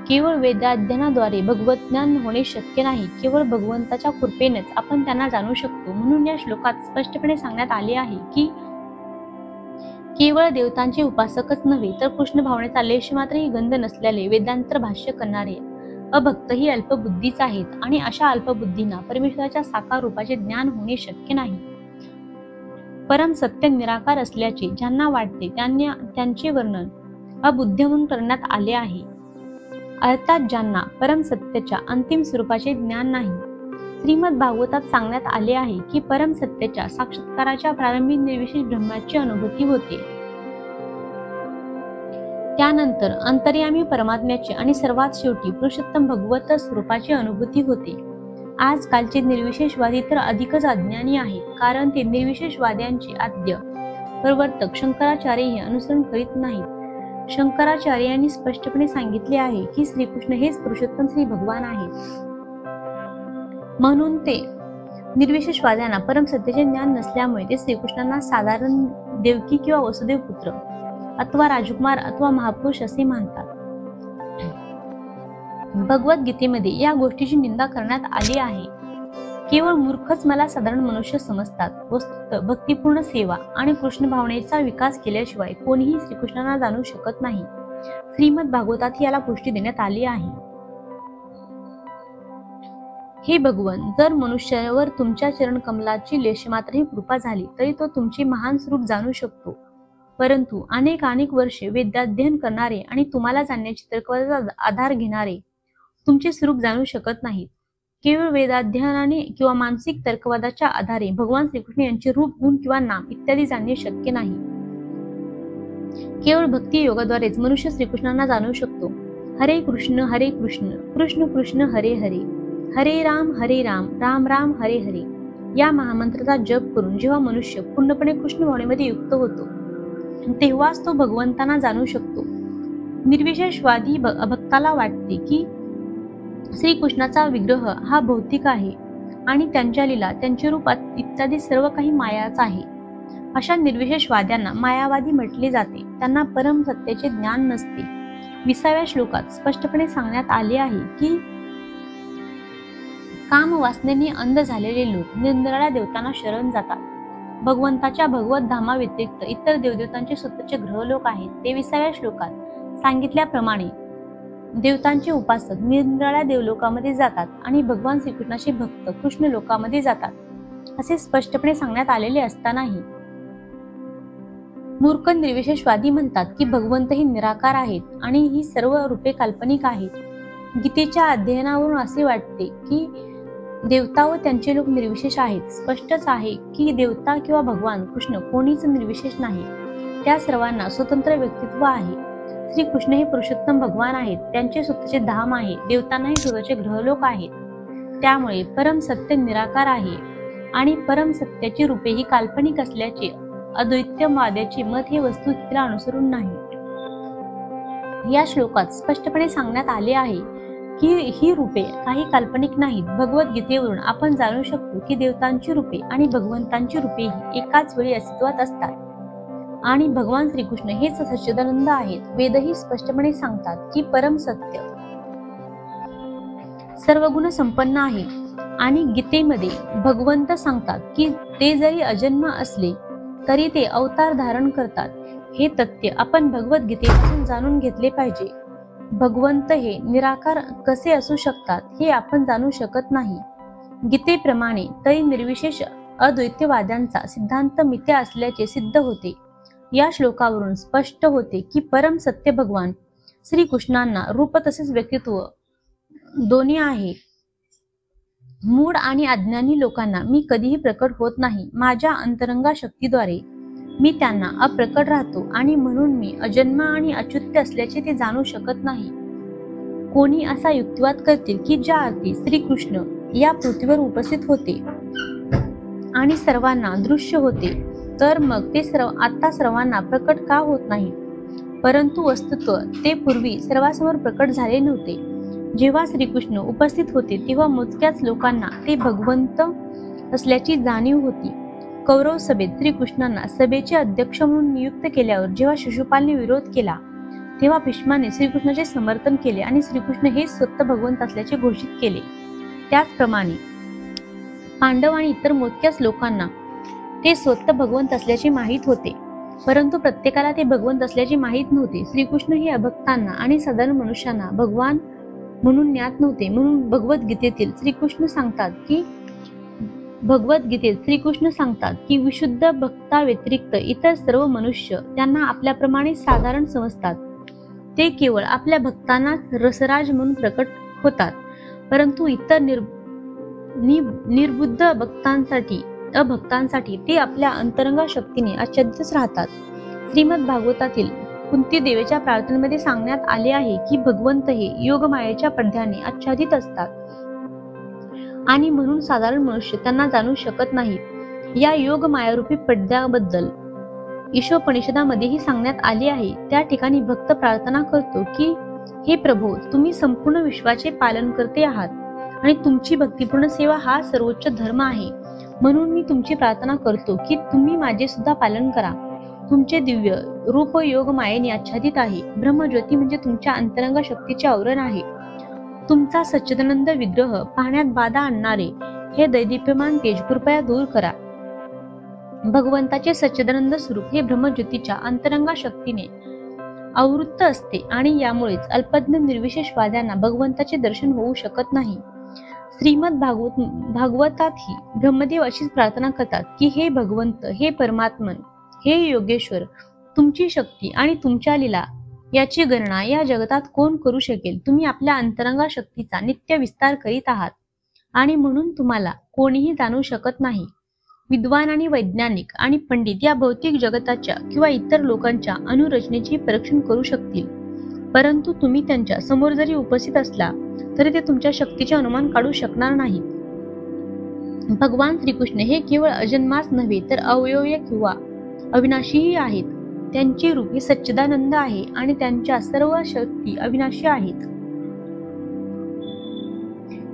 केवळ वेदाध्ययनाद्वारे भगवत ज्ञान होणे शक्य नाही, केवळ भगवंताच्या कृपेनेच आपण त्यांना जाणू शकतो. म्हणून या श्लोकात स्पष्टपणे सांगण्यात आले आहे की केवळ देवतांचे उपासकच नव्हे तर कृष्ण भावनेचा लेश मात्रही गंध नसलेले वेदांतर भाष्य करणारे अभक्त ही अल्पबुद्धीच आहेत आणि अशा अल्पबुद्धींना परमेश्वराच्या साकार रूपाचे ज्ञान होणे शक्य नाही. परम सत्य निराकार असल्याचे ज्यांना वाटते त्यांचे वर्णन अबुद्ध म्हणून करण्यात आले आहे, अर्थात ज्यांना परम सत्याच्या अंतिम स्वरूपाचे ज्ञान नाही. श्रीमद भागवतात सांगण्यात आले आहे की परम सत्याच्या साक्षात्काराच्या प्रारंभी निर्विशेष ब्रह्माची अनुभूती होते. त्यानंतर अंतर्यामी परमात्म्याची आणि सर्वात शेवटी पुरुषोत्तम भगवत स्वरूपाची अनुभूती होते. आजकालचे निर्विशेषवादी तर अधिकच अज्ञानी आहेत, कारण ते निर्विशेषवाद्यांचे आद्य प्रवर्तक शंकराचार्यही अनुसरण करीत नाहीत. शंकराचार्यांनी स्पष्टपणे सांगितले आहे की श्रीकृष्ण हेच पुरुषोत्तम श्री भगवान आहेत. म्हणून ते निर्विशेषवाद्यांना परम सत्याचे ज्ञान नसल्यामुळे ते श्रीकृष्णांना साधारण देवकी किंवा वसुदेव पुत्र अथवा राजकुमार अथवा महापुरुष असे मानतात. भगवद्गीतेमध्ये या गोष्टीची निंदा करण्यात आली आहे. केवळ मूर्खच मला साधारण मनुष्य समजतात. वस्तुतः भक्तिपूर्ण सेवा आणि कृष्ण भावनेचा विकास केल्याशिवाय कोणीही श्रीकृष्णांना जाणू शकत नाही. श्रीमद भागवतात याला पुष्टी देण्यात आली आहे. हे भगवन, जर मनुष्यावर तुमच्या चरणकमलाची लेशमात्रही कृपा झाली तरी तो तुमचे महान स्वरूप जाणू शकतो, परंतु अनेक वर्षे वेदाध्ययन करणारे आणि तुम्हाला जाणण्याची तर्कवादाचा आधार घेणारे तुमचे स्वरूप जाणू शकत नाहीत. केवळ वेदाध्ययनाने किंवा मानसिक तर्कवादाच्या आधारे भगवान श्रीकृष्ण यांचे रूप, गुण किंवा नाम इत्यादी जाणणे शक्य नाही. केवळ भक्ती योगाद्वारेच मनुष्य श्रीकृष्णांना जाणू शकतो. हरे कृष्ण कृष्ण कृष्ण हरे हरे, हरे राम राम राम हरे हरे या महामंत्राचा जप करून जेव्हा मनुष्य पूर्णपणे कृष्ण भावनेमध्ये युक्त होतो तेव्हाच तो भगवंतांना जाणू शकतो. निर्विशेषवादी भक्ताला वाटते की श्रीकृष्णाचा विग्रह हा भौतिक आहे आणि त्यांच्या लीला, त्यांचे रूप इत्यादी सर्व काही मायाच आहे. अशा निर्विशेषवाद्यांना मायावादी म्हटले जाते. त्यांना परम सत्याचे ज्ञान नसते. 20व्या श्लोकात स्पष्टपणे सांगण्यात आले आहे की काम वासनेने अंध झालेले लोक निरनिराळ्या देवतांना शरण जातात. भगवंताच्या भगवत धामा व्यतिरिक्त इतर देवदेवतांचे स्वतःचे ग्रहलोक आहेत. 23व्या श्लोकात सांगितल्याप्रमाणे देवतांचे उपासक निरनिराळ्या देवलोकामध्ये जातात आणि भगवान श्रीकृष्णाचे भक्त कृष्ण लोकामध्ये जातात असे स्पष्टपणे सांगण्यात आलेले असतानाही मूर्ख निर्विशेषवादी म्हणतात की भगवंत ही निराकार आहेत आणि ही सर्व रूपे काल्पनिक आहेत. गीतेच्या अध्ययनावरून असे वाटते की देवता व त्यांचे लोक निर्विशेष आहेत. स्पष्टच आहे की देवता किंवा भगवान कृष्ण कोणीच निर्विशेष नाही. त्या सर्वांना स्वतंत्र व्यक्तित्व आहे. श्रीकृष्ण हे पुरुषोत्तम भगवान आहेत. त्यांचे स्वतःचे धाम आहे. देवतांनाही स्वतःचे ग्रहलोक आहेत. त्यामुळे परम सत्य निराकार आहे आणि परम सत्याची रूपे ही काल्पनिक असल्याचे अद्वैतवाद्याचे मत हे वस्तुस्थितीला अनुसरून नाही. या श्लोकात स्पष्टपणे सांगण्यात आले आहे की ही रूपे काही काल्पनिक नाहीत. भगवद्गीतेवरून आपण जाणू शकतो की देवतांची रूपे आणि भगवंतांची रूपे ही एकाच वेळी अस्तित्वात असतात आणि भगवान श्रीकृष्ण हेच सच्चिदानंद आहेत. वेदही स्पष्टपणे सांगतात की परम सत्य सर्व गुण संपन्न आहे आणि गीतेमध्ये भगवंत सांगतात की ते जरी अजन्म असले तरी ते अवतार धारण करतात. हे तथ्य आपण भगवद्गीतेपासून जाणून घेतले पाहिजे. भगवंत हे निराकार कसे असू शकतात हे आपण जाणू शकत नाही. गीतेप्रमाणे तरी निर्विशेष अद्वैतवाद्यांचा सिद्धांत मिथ्या असल्याचे सिद्ध होते. या श्लोकावरून स्पष्ट होते की परम सत्य भगवान श्रीकृष्णांना रूप तसेच व्यक्तित्व दोन्ही आहे. मूढ आणि अज्ञानी लोकांना मी कधीही प्रकट होत नाही. माझ्या अंतरंगा शक्तीद्वारे मी त्यांना अप्रकट राहतो आणि म्हणून मी अजन्म आणि अच्युत्य असल्याचे ते जाणू शकत नाही. कोणी असा युक्तिवाद करतील की ज्या अर्थी श्रीकृष्ण या पृथ्वीवर उपस्थित होते आणि सर्वांना दृश्य होते तर मग ते आता सर्वांना प्रकट का होत नाही. परंतु वस्तुत्व ते पूर्वी सर्वांसमोर प्रकट झाले नव्हते. जेव्हा श्रीकृष्ण उपस्थित होते तेव्हा मोजक्याच लोकांना ते भगवंत असल्याची जाणीव होती. कौरव सभेत श्रीकृष्णांना सभेचे अध्यक्ष म्हणून नियुक्त केल्यावर जेव्हा शिशुपालने विरोध केला तेव्हा भीष्माने श्रीकृष्णाचे समर्थन केले आणि श्रीकृष्ण हे स्वतः भगवंत असल्याचे घोषित केले. त्याचप्रमाणे पांडव आणि इतर मोजक्याच लोकांना ते स्वतः भगवंत असल्याचे माहीत होते, परंतु प्रत्येकाला ते भगवंत असल्याचे माहीत नव्हते. श्रीकृष्ण हे अभक्तांना आणि साधारण मनुष्यांना भगवान म्हणून ज्ञात नव्हते. म्हणून भगवद्गीतेत श्रीकृष्ण सांगतात की विशुद्ध भक्ता व्यतिरिक्त इतर सर्व मनुष्य त्यांना आपल्याप्रमाणे साधारण समजतात. ते केवळ आपल्या भक्तांना रसराज म्हणून प्रकट होतात, परंतु इतर निर्बुद्ध अभक्तांसाठी ते आपल्या अंतरंगा शक्तीने आच्छादितच राहतात. श्रीमद भागवतातील कुंती देवीच्या प्रार्थनेमध्ये सांगण्यात आले आहे की भगवंत हे योगमायेच्या पडद्याने आच्छादित असतात आणि म्हणून साधारण मनुष्य त्यांना जाणू शकत नाहीत. या योगमायारूपी पडद्याबद्दल ईशोपनिषदामध्येही सांगण्यात आले आहे. त्या ठिकाणी भक्त प्रार्थना करतो की हे प्रभो, तुम्ही संपूर्ण विश्वाचे पालन करते आहात आणि तुमची भक्तिपूर्ण सेवा हा सर्वोच्च धर्म आहे. म्हणून मी तुमची प्रार्थना करतो की तुम्ही माझे सुद्धा पालन करा. तुमचे दिव्य रूप योग मायेने आच्छादित आहे. ब्रह्मज्योती म्हणजे तुमच्या अंतरंग शक्तीचे आवरण आहे. तुमचा सच्चिदानंद विग्रह पाहण्यात बाधा आणणारे हे दैदिप्यमान तेज कृपया दूर करा. भगवंताचे सच्चिदानंद स्वरूप हे ब्रह्मज्योतीच्या अंतरंगा शक्तीने आवृत्त असते आणि यामुळेच अल्पज्ञ निर्विशेषवाद्यांना भगवंताचे दर्शन होऊ शकत नाही. श्रीमद भागवतातही ब्रह्मदेव अशीच प्रार्थना करतात की हे भगवंत, हे परमात्मन, हे योगेश्वर, तुमची शक्ती आणि तुमच्या लीला याची गणना या जगतात कोण करू शकेल? तुम्ही आपल्या अंतरंगा शक्तीचा नित्य विस्तार करीत आहात आणि म्हणून तुम्हाला कोणीही जाणू शकत नाही. विद्वान आणि वैज्ञानिक आणि पंडित या भौतिक जगताच्या किंवा इतर लोकांच्या अणुरचनेचे परीक्षण करू शकतील, परंतु तुम्ही त्यांच्या समोर जरी उपस्थित असला तरी ते तुमच्या शक्तीचे अनुमान काढू शकणार नाहीत. भगवान श्रीकृष्ण हे केवळ अजन्माच नव्हे तर अवयव किंवा अविनाशीही आहेत. त्यांचे रूप हे सच्चिदानंद आहे आणि त्यांच्या सर्व शक्ती अविनाशी आहेत.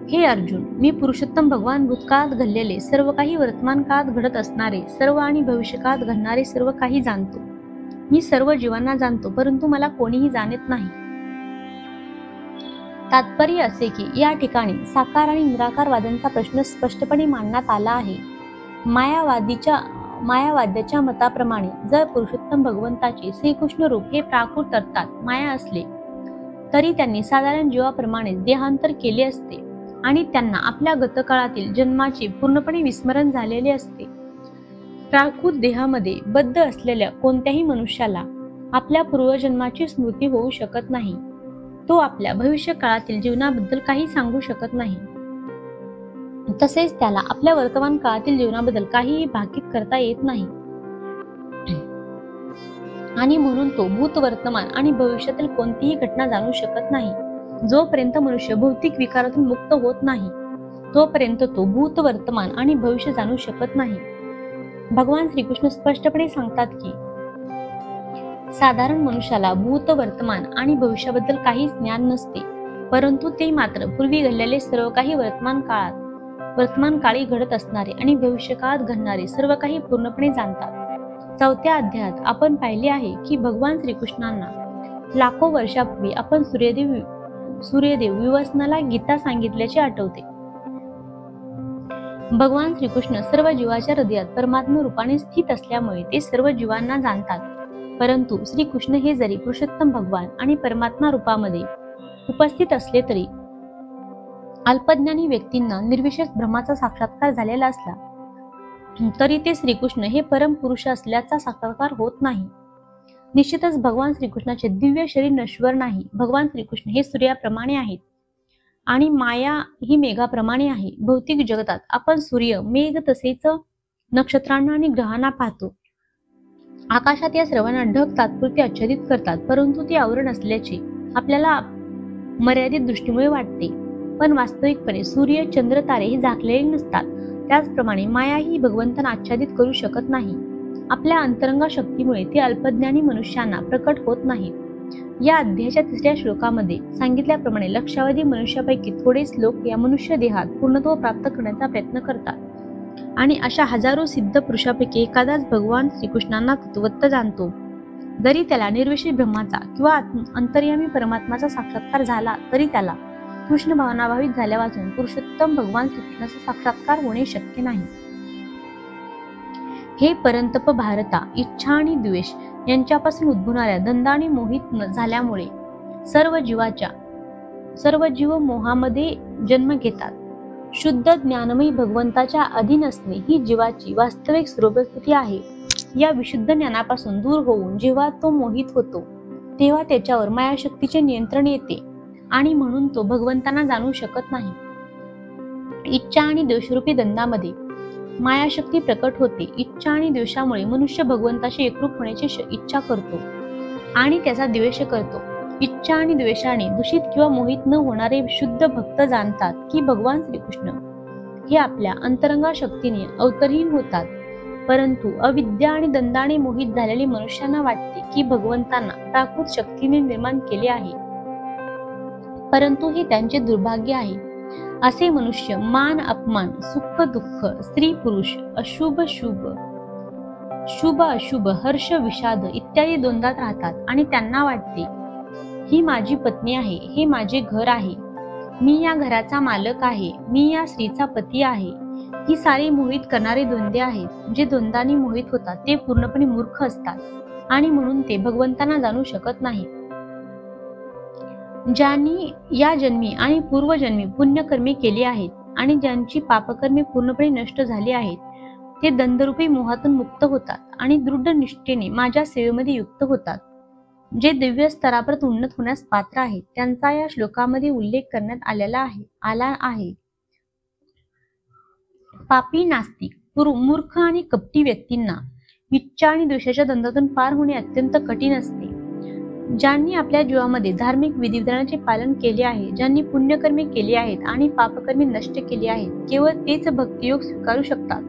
हे अर्जुन, मी पुरुषोत्तम भगवान भूतकाळात घडलेले सर्व काही, वर्तमान काळात घडत असणारे सर्व आणि भविष्यकाळात घडणारे सर्व काही जाणतो. मी सर्व जीवांना जाणतो, परंतु मला कोणीही जाणत नाही. तात्पर्य असे की या ठिकाणी साकार आणि निराकारवादांचा प्रश्न स्पष्टपणे मांडण्यात आला आहे. मायावाद्याच्या मताप्रमाणे जर पुरुषोत्तम भगवंताचे श्रीकृष्ण रूप हे प्राकृत अर्थात माया असले तरी त्यांनी साधारण जीवाप्रमाणे देहांतर केले असते आणि त्यांना आपल्या गतकाळातील जन्माचे पूर्णपणे विस्मरण झालेले असते. प्राकृत देहामध्ये बद्ध असलेल्या कोणत्याही मनुष्याला आपल्या पूर्वजन्माची स्मृती होऊ शकत नाही. तो आपल्या भविष्य काळातील जीवनाबद्दल काही सांगू शकत नाही. तसेच त्याला आपल्या वर्तमान काळातील जीवनाबद्दल काहीही भाकीत करता येत नाही आणि म्हणून तो भूत, वर्तमान आणि भविष्यातील कोणतीही घटना जाणू शकत नाही. जोपर्यंत मनुष्य भौतिक विकारातून मुक्त होत नाही तोपर्यंत तो भूत, वर्तमान आणि भविष्य जाणू शकत नाही. भगवान श्रीकृष्ण स्पष्टपणे सांगतात की साधारण मनुष्याला भूत, वर्तमान आणि भविष्याबद्दल काहीच ज्ञान नसते, परंतु ते मात्र पूर्वी घडलेले सर्व काही, वर्तमान काळी घडत असणारे आणि भविष्यकाळात घडणारे सर्व काही पूर्णपणे जाणतात. 4थ्या अध्यायात आपण पाहिले आहे की भगवान श्रीकृष्णांना लाखो वर्षापूर्वी आपण सूर्यदेव विवस्नाला गीता सांगितल्याचे आठवते. भगवान श्रीकृष्ण सर्व जीवाच्या हृदयात परमात्मा रूपाने स्थित असल्यामुळे ते सर्व जीवांना जाणतात. परंतु श्रीकृष्ण हे जरी पुरुषोत्तम भगवान आणि परमात्मा रूपामध्ये उपस्थित असले तरी अल्पज्ञानी व्यक्तींना निर्विशेष ब्रह्माचा साक्षात्कार झालेला असला तरी ते श्रीकृष्ण हे परम पुरुष असल्याचा साक्षात्कार होत नाही. निश्चितच भगवान श्रीकृष्णाचे दिव्य शरीर नश्वर नाही. भगवान श्रीकृष्ण हे सूर्याप्रमाणे आहेत आणि माया ही मेघाप्रमाणे आहे. भौतिक जगतात आपण सूर्य, मेघ तसेच नक्षत्रांना आणि ग्रहांना पाहतो. आकाशात या सर्वांना ढग तात्पुरते आच्छादित करतात, परंतु ते आवरण असल्याचे आपल्याला मर्यादित दृष्टीमुळे वाटते. पण वास्तविकपणे सूर्य, चंद्र, तारे हे झाकलेले नसतात. त्याचप्रमाणे माया ही भगवंतांना आच्छादित करू शकत नाही. आपल्या अंतरंगा शक्तीमुळे ते अल्पज्ञानी मनुष्यांना प्रकट होत नाहीत. या अध्यायाच्या 3ऱ्या श्लोकामध्ये सांगितल्याप्रमाणे लक्षावधी मनुष्यापैकी थोडेच लोक या मनुष्य देहात पूर्णत्व प्राप्त करण्याचा प्रयत्न करतात आणि अशा हजारो सिद्ध पुरुषापैकी एखादाच भगवान श्रीकृष्णांना तत्वतः जाणतो. जरी त्याला निर्विशेष ब्रह्माचा किंवा अंतर्यामी परमात्माचा साक्षात्कार झाला तरी त्याला कृष्ण भावनाभावित झाल्यापासून पुरुषोत्तम भगवान श्रीकृष्णाचा साक्षात्कार होणे शक्य नाही. हे परंतप भारता, इच्छा आणि द्वेष यांच्यापासून उद्भवणाऱ्या द्वंद्वाने मोहित झाल्यामुळे सर्व जीव मोहामध्ये जन्म घेतात. शुद्ध ज्ञानमयी भगवंताच्या अधीन असणे ही जीवाची वास्तविक स्वरूपस्थिती आहे. या विशुद्ध ज्ञानापासून दूर होऊन जेव्हा तो मोहित होतो तेव्हा त्याच्यावर मायाशक्तीचे नियंत्रण येते आणि म्हणून तो भगवंतांना जाणू शकत नाही. इच्छा आणि द्वेषरूपी द्वंद्वामध्ये मायाशक्ती प्रकट होते. इच्छा आणि द्वेषामुळे मनुष्य भगवंताशी एकरूप होण्याची इच्छा करतो आणि त्याचा द्वेष करतो. इच्छा आणि द्वेषाने दूषित किंवा मोहित न होणारे शुद्ध भक्त जाणतात की भगवान श्रीकृष्ण हे आपल्या अंतरंगा शक्तीने अवतरहीन होतात, परंतु अविद्या आणि द्वंद्वाने मोहित झालेले मनुष्यांना वाटते की भगवंतांना प्राकृत शक्तीने निर्माण केले आहे, परंतु हे त्यांचे दुर्भाग्य आहे. असे मनुष्य मान अपमान, सुख दुःख, स्त्री पुरुष, अशुभ शुभ, शुभ अशुभ, हर्ष विषाद इत्यादी द्वंद्वात राहतात आणि त्यांना वाटते ही माझी पत्नी आहे, हे माझे घर आहे, मी या घराचा मालक आहे, मी या स्त्रीचा पती आहे. ही सारी मोहित करणारे द्वंद्वे आहेत. जे द्वंद्वाने मोहित होतात ते पूर्णपणे मूर्ख असतात आणि म्हणून ते भगवंतांना जाणू शकत नाही. ज्यांनी या जन्मी आणि पूर्वजन्मी पुण्यकर्मे केली आहेत आणि ज्यांची पापकर्मे पूर्णपणे नष्ट झाली आहेत ते दंडरूपी मोहातून मुक्त होतात आणि दृढ निष्ठेने माझ्या सेवेमध्ये युक्त होतात. जे दिव्य स्तरापर्यंत उन्नत होण्यास पात्र आहेत त्यांचा या श्लोकामध्ये उल्लेख करण्यात आला आहे. पापी, नास्तिक, मूर्ख आणि कपटी व्यक्तींना इच्छा आणि द्वेषाच्या द्वंद्वातून पार होणे अत्यंत कठीण असते. ज्यांनी आपल्या जीवामध्ये धार्मिक विधिविधानाचे पालन केले आहे, ज्यांनी पुण्यकर्मे केली आहेत आणि पापकर्मे नष्ट केली आहेत, केवळ तेच भक्तियोग स्वीकारू शकतात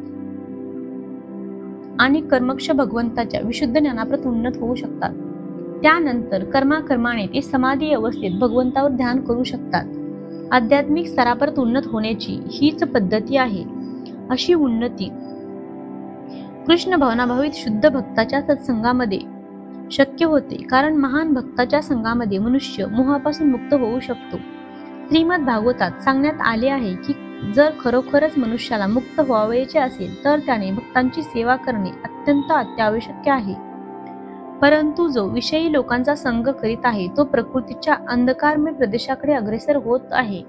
आणि कर्मक्ष भगवंताच्या विशुद्ध ज्ञानाप्रत उन्नत होऊ शकतात. त्यानंतर कर्माने ते समाधी अवस्थेत भगवंतावर ध्यान करू शकतात. आध्यात्मिक स्तरापर्यंत उन्नत होण्याची हीच पद्धती आहे. अशी उन्नती कृष्ण भावनाभावित शुद्ध भक्ताच्या सत्संगामध्ये शक्य होते, कारण महान भक्ताच्या संघामध्ये मनुष्य मोहापासून मुक्त होऊ शकतो. श्रीमद भागवतात सांगण्यात आले आहे की जर खरोखरच मनुष्याला मुक्त व्हावयाचे असेल तर त्याने भक्तांची सेवा करणे अत्यंत अत्यावश्यक आहे. परंतु जो विषयी लोकांचा संग करीत आहे तो प्रकृतीच्या अंधकारमय प्रदेशाकडे अग्रेसर होत आहे.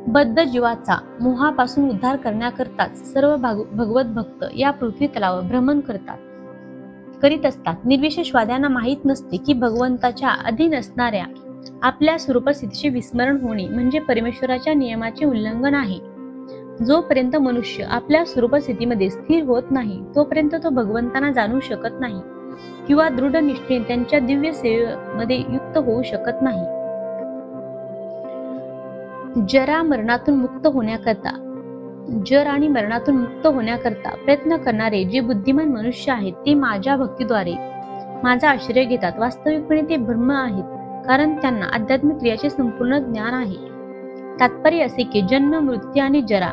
बद्ध जीवाचा मोहापासून उद्धार करण्याकरताच सर्व भगवत भक्त या पृथ्वी तलावर भ्रमण करीत असतात. निर्विशेषवाद्यांना माहीत नसते की भगवंताच्या अधीन असणाऱ्या आपल्या स्वरूपस्थितीचे विस्मरण होणे म्हणजे परमेश्वराच्या नियमाचे उल्लंघन आहे. जोपर्यंत मनुष्य आपल्या स्वरूपस्थितीमध्ये स्थिर होत नाही तोपर्यंत तो भगवंतांना जाणू शकत नाही किंवा दृढ निष्ठेने त्यांच्या दिव्य सेवेमध्ये युक्त होऊ शकत नाही. जर आणि मरणातून मुक्त होण्याकरता प्रयत्न करणारे जे बुद्धिमान मनुष्य आहेत ते माझ्या भक्तीद्वारे माझा आश्रय घेतात. वास्तविकपणे ते ब्रह्म आहेत, कारण त्यांना आध्यात्मिक क्रियाचे संपूर्ण ज्ञान आहे. तात्पर्य असे की जन्म, मृत्यू आणि जरा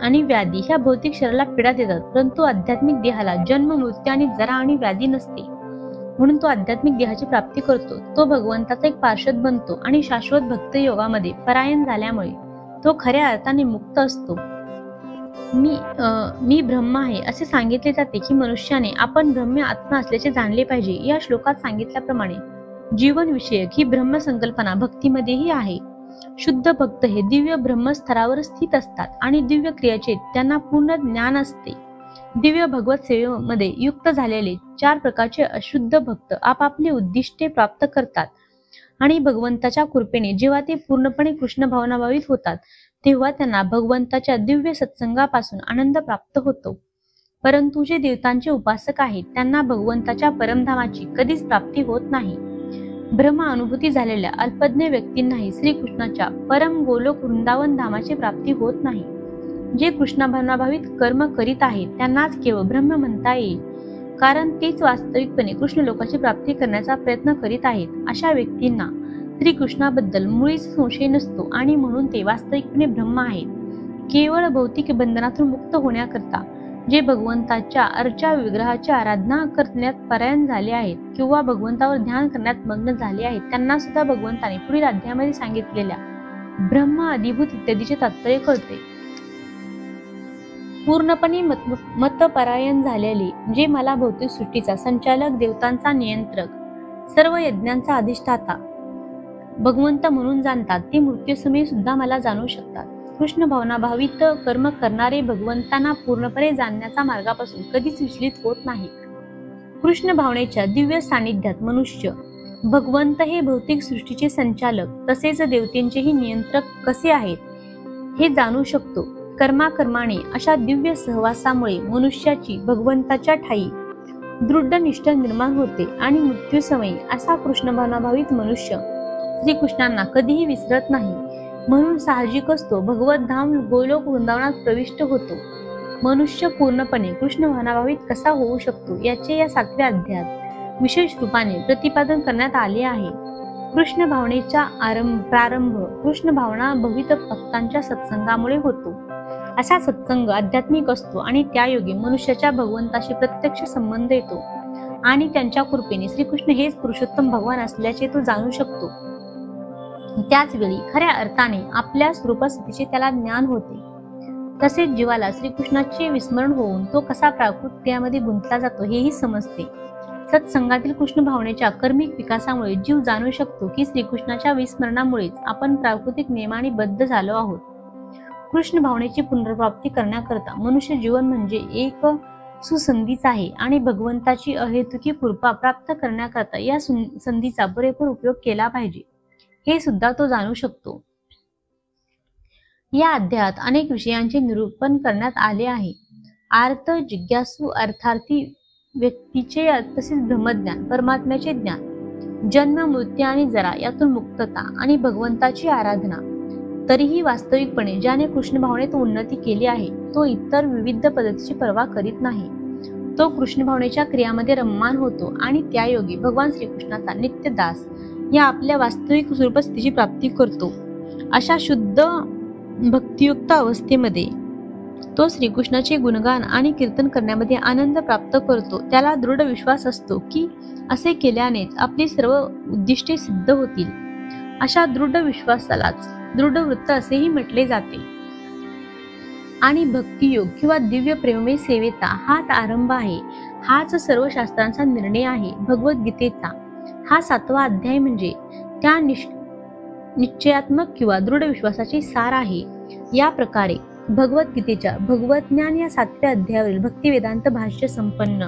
आणि व्याधी ह्या भौतिक शरीराला पीडा देतात, परंतु आध्यात्मिक देहाला जन्म, मृत्यू आणि जरा आणि व्याधी नसते. म्हणून तो आध्यात्मिक देहाची प्राप्ती करतो. तो भगवंताचा एक पार्षद बनतो आणि शाश्वत भक्त योगामध्ये परायण झाल्यामुळे तो खऱ्या अर्थाने मुक्त असतो. मी ब्रह्म आहे असे सांगितले जाते की मनुष्याने आपण ब्रह्म आत्मा असल्याचे जाणले पाहिजे. या श्लोकात सांगितल्याप्रमाणे जीवन विषयक ही ब्रह्म संकल्पना भक्तीमध्येही आहे. शुद्ध भक्त हे दिव्य ब्रह्मस्तरावर स्थित असतात आणि दिव्य क्रियाचे त्यांना पूर्ण ज्ञान असते. दिव्य भगवत सेवेमध्ये युक्त झालेले 4 प्रकारचे अशुद्ध भक्त आपापली उद्दिष्टे प्राप्त करतात आणि भगवंताच्या कृपेने जेव्हा ते पूर्णपणे कृष्ण भावनाभावित होतात तेव्हा त्यांना भगवंताच्या दिव्य सत्संगापासून आनंद प्राप्त होतो. परंतु जे देवतांचे उपासक आहेत त्यांना भगवंताच्या परमधामाची कधीच प्राप्ती होत नाही. ब्रह्म अनुभूती झालेल्या अल्पज्ञ व्यक्तींनाही श्रीकृष्णाच्या परम गोलोक वृंदावन धामाची प्राप्ती होत नाही. जे कृष्णभावनाभावित कर्म करीत आहेत त्यांनाच केवळ ब्रह्म म्हणता येईल, कारण तेच वास्तविकपणे कृष्ण लोकाची प्राप्ती करण्याचा प्रयत्न करीत आहेत. अशा व्यक्तींना श्रीकृष्णाबद्दल मुळीच संशय नसतो आणि म्हणून ते वास्तविकपणे ब्रह्म आहेत. केवळ भौतिक बंधनातून मुक्त होण्याकरता जे भगवंताच्या अर्चा विग्रहाची आराधना करण्यात परायण झाले आहेत किंवा भगवंतावर ध्यान करण्यात मग्न झाले आहेत त्यांना सुद्धा भगवंताने पुढील अध्यायामध्ये सांगितलेल्या ब्रह्म, अधिभूत इत्यादीचे तात्पर्य कळते. पूर्णपणे मतपरायण झालेले जे मला भौतिक सृष्टीचा संचालक, देवतांचा नियंत्रक, सर्व यज्ञांचा अधिष्ठाता भगवंत म्हणून जाणतात ते मृत्यूसमयी सुद्धा मला जाणू शकतात. कृष्ण भावनाभावित कर्म करणारे भगवंतांना पूर्णपणे जाणण्याच्या मार्गापासून कधीच विचलित होत नाही. कृष्ण भावनेच्या दिव्य सानिध्यात मनुष्य भगवंत हे भौतिक सृष्टीचे संचालक तसेच देवतेंचेही नियंत्रक कसे आहेत हे जाणू शकतो. कर्माने अशा दिव्य सहवासामुळे मनुष्याची भगवंताच्या ठायी दृढ निष्ठा निर्माण होते आणि मृत्यूसमयी असा कृष्ण भावनाभावित मनुष्य श्रीकृष्णांना कधीही विसरत नाही. म्हणून साहजिकच तो भगवत धाम गोलोक वृंदावनात प्रविष्ट होतो. मनुष्य पूर्णपणे कृष्ण भावनाभावित कसा होऊ शकतो याचे या 7व्या अध्यायात विशेष रूपाने प्रतिपादन करण्यात आले आहे. कृष्ण भावनेचा प्रारंभ कृष्ण भावना भवित भक्तांच्या सत्संगामुळे होतो. असा सत्संग आध्यात्मिक असतो आणि त्यायोगे मनुष्याच्या भगवंताशी प्रत्यक्ष संबंध येतो आणि त्यांच्या कृपेने श्रीकृष्ण हेच पुरुषोत्तम भगवान असल्याचे तो जाणू शकतो. त्याच वेळी खऱ्या अर्थाने आपल्या स्वरूपस्थितीचे त्याला ज्ञान होते. तसेच जीवाला श्रीकृष्णाचे विस्मरण होऊन तो कसा प्राकृत क्रियामध्ये गुंतला जातो हेही समजते. सत्संगातील कृष्ण भावनेच्या कर्मिक विकासामुळे जीव जाणू शकतो की श्रीकृष्णाच्या विस्मरणामुळेच आपण प्राकृतिक नियमाने बद्ध झालो आहोत. कृष्ण भावनेची पुनर्प्राप्ती करण्याकरता मनुष्य जीवन म्हणजे एक सुसंधीच आहे आणि भगवंताची अहेतुकी कृपा प्राप्त करण्याकरता या संधीचा पुरेपूर उपयोग केला पाहिजे, हे सुद्धा तो जाणू शकतो. या अध्यायात अनेक विषयांचे निरूपण करण्यात आले आहे. आर्त, जिज्ञासू, अर्थार्थी व्यक्तीचे तसेच ब्रह्मज्ञान, परमात्म्याचे ज्ञान, जन्म, मृत्यू आणि जरा यातून मुक्तता आणि भगवंताची आराधना. तरीही वास्तविकपणे ज्याने कृष्ण भावनेत उन्नती केली आहे तो इतर विविध पद्धतीची पर्वा करीत नाही. तो कृष्ण भावनेच्या क्रियामध्ये रममान होतो आणि त्यायोगी भगवान श्रीकृष्णाचा नित्य दास या आपल्या वास्तविक स्वरूप स्थितीची प्राप्ती करतो. अशा शुद्ध भक्तियुक्त अवस्थेमध्ये तो श्रीकृष्णाचे गुणगान आणि कीर्तन करण्यामध्ये आनंद प्राप्त करतो. त्याला दृढ विश्वास असतो की असे केल्यानेच आपली सर्व उद्दिष्टे सिद्ध होतील. अशा दृढ विश्वासालाच दृढ वृत्त असेही म्हटले जाते. आणि भक्तियोग किंवा दिव्य प्रेममय सेवेचा हाच आरंभ आहे. हाच सर्व शास्त्रांचा निर्णय आहे. भगवद्गीतेचा हा 7वा अध्याय म्हणजे त्या निश्चयात्मक किंवा दृढ विश्वासाचे सार आहे. या प्रकारे भगवद्गीतेच्या भगवज्ञान या 7व्या अध्यायावरील भक्तिवेदांत भाष्य संपन्न.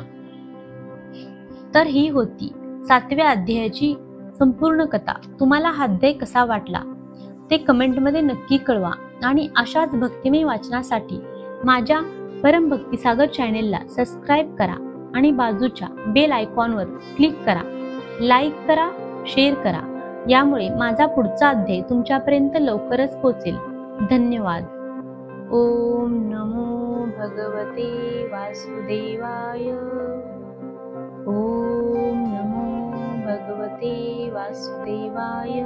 तर ही होती 7व्या अध्यायाची संपूर्ण कथा. तुम्हाला हा अध्याय कसा वाटला ते कमेंटमध्ये नक्की कळवा आणि अशाच भक्तिमय वाचनासाठी माझ्या परमभक्तिसागर चॅनेलला सबस्क्राईब करा आणि बाजूच्या बेल आयकॉनवर क्लिक करा. लाईक करा, शेअर करा. यामुळे माझा पुढचा अध्याय तुमच्यापर्यंत लवकरच पोहोचेल. धन्यवाद. ओम नमो भगवते वासुदेवाय. ओम नमो भगवते वासुदेवाय.